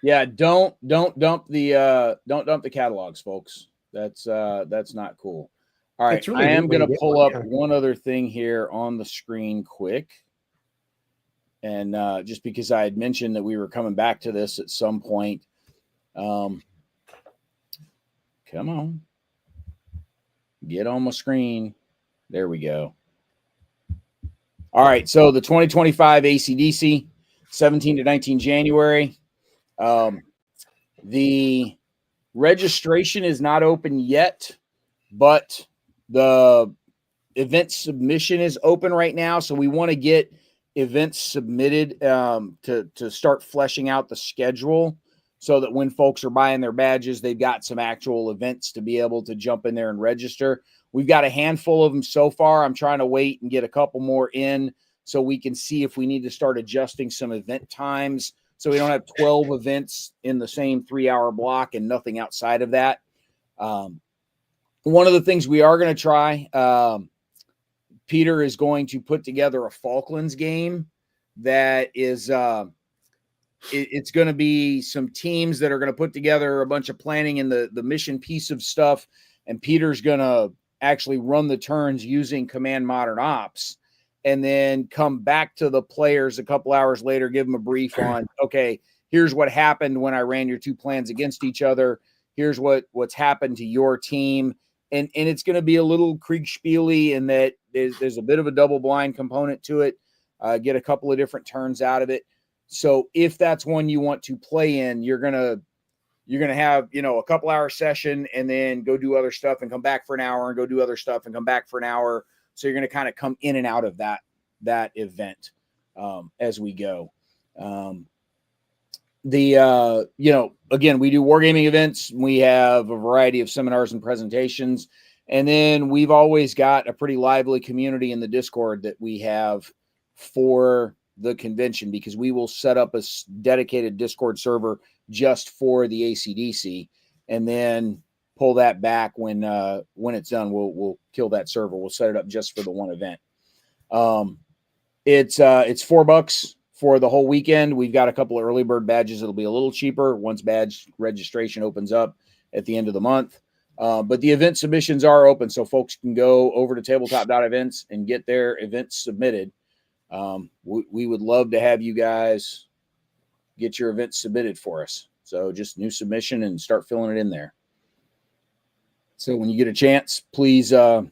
Yeah, don't dump the catalogs, folks. That's not cool. All right, It's really I a neat am way going to to get pull one, up yeah. one other thing here on the screen quick. And just because I had mentioned that we were coming back to this at some point. Come on. Get on my screen. There we go. All right, so the 2025 ACDC, 17 to 19 January. The registration is not open yet, but the event submission is open right now. So we want to get events submitted to start fleshing out the schedule so that when folks are buying their badges, they've got some actual events to be able to jump in there and register. We've got a handful of them so far. I'm trying to wait and get a couple more in so we can see if we need to start adjusting some event times so we don't have 12 events in the same 3-hour block and nothing outside of that. One of the things we are going to try, Peter is going to put together a Falklands game that is it's going to be some teams that are going to put together a bunch of planning and the mission piece of stuff, and Peter's going to actually run the turns using Command Modern Ops, and then come back to the players a couple hours later, give them a brief on, okay, here's what happened when I ran your two plans against each other. Here's what's happened to your team. And it's going to be a little Kriegspiel-y in that there's a bit of a double blind component to it. Get a couple of different turns out of it. So if that's one you want to play in, you're gonna have a couple hour session and then go do other stuff and come back for an hour and go do other stuff and come back for an hour. So you're gonna kind of come in and out of that event as we go. Again, we do wargaming events. We have a variety of seminars and presentations. And then we've always got a pretty lively community in the Discord that we have for the convention, because we will set up a dedicated Discord server just for the ACDC and then pull that back when it's done. We'll kill that server. We'll set it up just for the one event. It's $4 for the whole weekend. We've got a couple of early bird badges. It'll be a little cheaper once badge registration opens up at the end of the month. But the event submissions are open, so folks can go over to tabletop.events and get their events submitted. We would love to have you guys get your events submitted for us. So just new submission and start filling it in there. So when you get a chance, please, if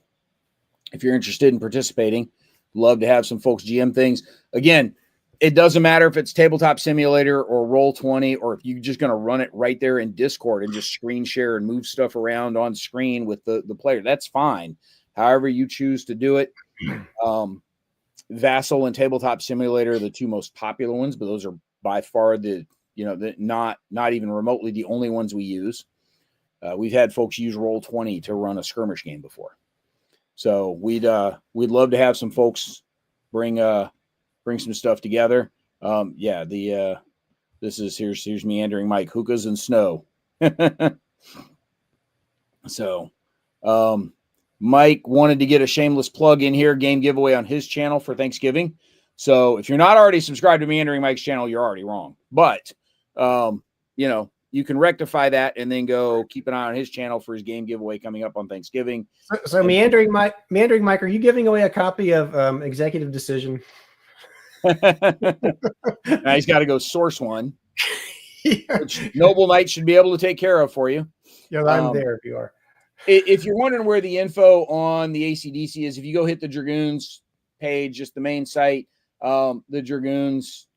you're interested in participating, love to have some folks GM things. Again, it doesn't matter if it's Tabletop Simulator or Roll20, or if you're just going to run it right there in Discord and just screen share and move stuff around on screen with the player. That's fine. However you choose to do it. Vassal and Tabletop Simulator are the two most popular ones, but those are by far not even remotely the only ones we use. We've had folks use Roll20 to run a skirmish game before. So we'd love to have some folks bring some stuff together. Here's Meandering Mike, hookahs and snow. So Mike wanted to get a shameless plug in here, game giveaway on his channel for Thanksgiving. So if you're not already subscribed to Meandering Mike's channel, you're already wrong. But you can rectify that and then go keep an eye on his channel for his game giveaway coming up on Thanksgiving. So Meandering Mike, are you giving away a copy of Executive Decision? Now he's got to go source one, Yeah. which Noble Knight should be able to take care of for you. Yeah, I'm there if you are. If you're wondering where the info on the ACDC is, if you go hit the Dragoons page, just the main site, the Dragoons,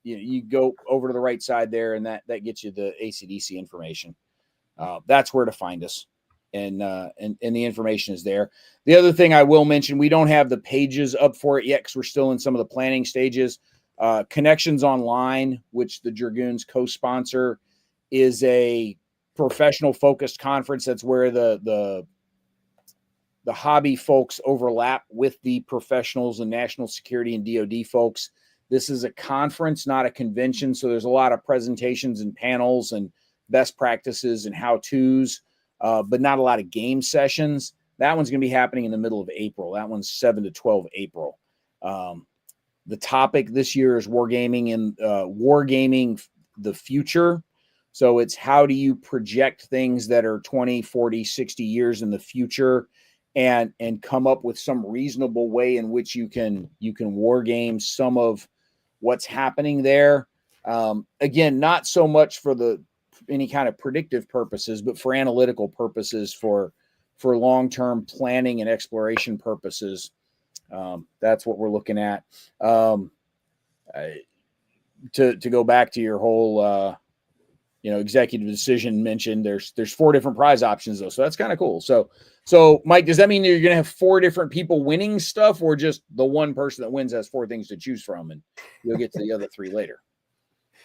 you go over to the right side there, and that gets you the ACDC information. That's where to find us. And the information is there. The other thing I will mention, we don't have the pages up for it yet because we're still in some of the planning stages. Connections Online, which the Dragoons co-sponsor, is a professional focused conference. That's where the hobby folks overlap with the professionals and national security and DoD folks. This is a conference, not a convention. So there's a lot of presentations and panels and best practices and how-tos. But not a lot of game sessions. That one's going to be happening in the middle of April. That one's 7 to 12 April. The topic this year is wargaming and wargaming the future. So it's how do you project things that are 20, 40, 60 years in the future and come up with some reasonable way in which you can war game some of what's happening there. Again, not so much for any kind of predictive purposes, but for analytical purposes, for long-term planning and exploration purposes. That's what we're looking at. To go back to your whole, executive decision mentioned, there's 4 different prize options though. So that's kind of cool. So Mike, does that mean that you're going to have 4 different people winning stuff, or just the one person that wins has 4 things to choose from and you'll get to the other 3 later?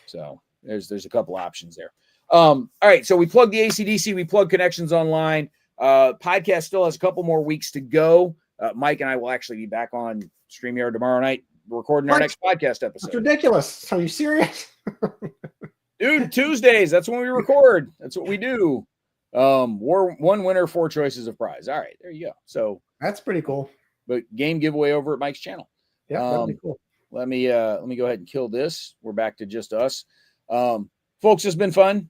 So there's a couple options there. All right. So we plugged the ACDC, we plugged Connections Online. Podcast still has a couple more weeks to go. Mike and I will actually be back on StreamYard tomorrow night recording our next podcast episode. That's ridiculous. Are you serious? Dude, Tuesdays, that's when we record. That's what we do. We're 1 winner, 4 choices of prize. All right, there you go. So that's pretty cool. But game giveaway over at Mike's channel. Yeah, that'd be cool. Let me go ahead and kill this. We're back to just us. Folks, it's been fun.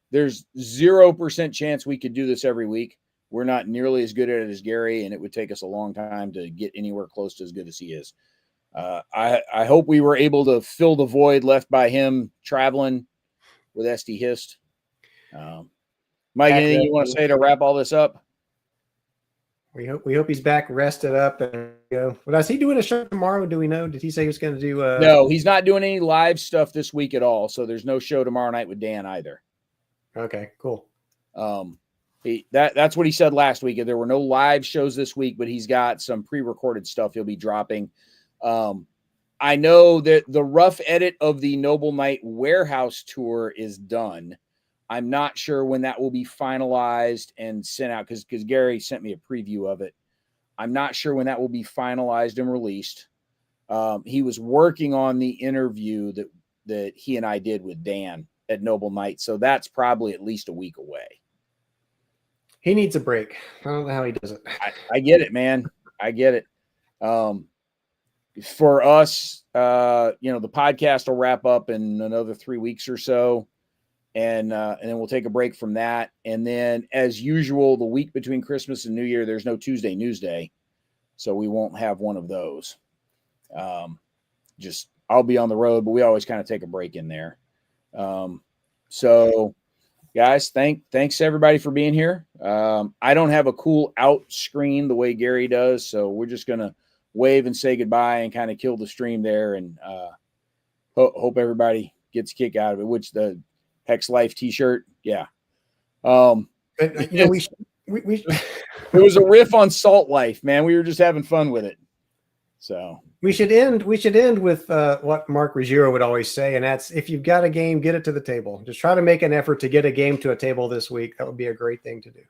There's 0% chance we could do this every week. We're not nearly as good at it as Gary, and it would take us a long time to get anywhere close to as good as he is. I hope we were able to fill the void left by him traveling with SD Hist. Mike, anything you want to say to wrap all this up? We hope he's back, rested up, and go. Well, is he doing a show tomorrow? Do we know? Did he say he was going to do? No, he's not doing any live stuff this week at all. So there's no show tomorrow night with Dan either. Okay, cool. That's what he said last week. There were no live shows this week, but he's got some pre-recorded stuff he'll be dropping. I know that the rough edit of the Noble Knight Warehouse tour is done. I'm not sure when that will be finalized and sent out because Gary sent me a preview of it. I'm not sure when that will be finalized and released. He was working on the interview that he and I did with Dan at Noble Knight, so that's probably at least a week away. He needs a break. I don't know how he does it. I get it, man. I get it. For us, the podcast will wrap up in another 3 weeks or so. And then we'll take a break from that. And then, as usual, the week between Christmas and New Year, there's no Tuesday News Day. So we won't have one of those. I'll be on the road, but we always kind of take a break in there. So, guys, thanks everybody for being here. I don't have a cool out screen the way Gary does. So we're just going to wave and say goodbye and kind of kill the stream there. And hope everybody gets a kick out of it, which the Hex Life t-shirt. Yeah. But, we it was a riff on Salt Life, man. We were just having fun with it. So we should end with what Mark Ruggiero would always say. And that's, if you've got a game, get it to the table. Just try to make an effort to get a game to a table this week. That would be a great thing to do.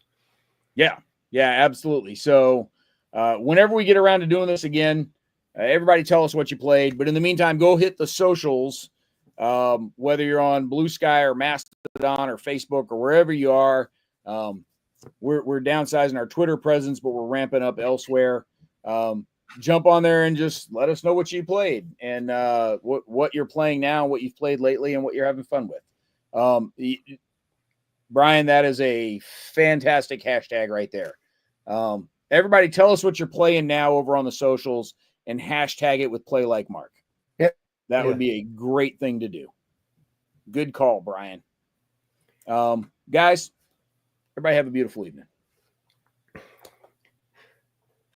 Yeah, absolutely. So whenever we get around to doing this again, everybody tell us what you played. But in the meantime, go hit the socials. Whether you're on Blue Sky or Mastodon or Facebook or wherever you are, we're downsizing our Twitter presence, but we're ramping up elsewhere. Jump on there and just let us know what you played and what you're playing now, what you've played lately, and what you're having fun with. Brian, that is a fantastic hashtag right there. Everybody tell us what you're playing now over on the socials and hashtag it with Play Like Mark. That would be a great thing to do. Good call, Brian. Guys, everybody have a beautiful evening.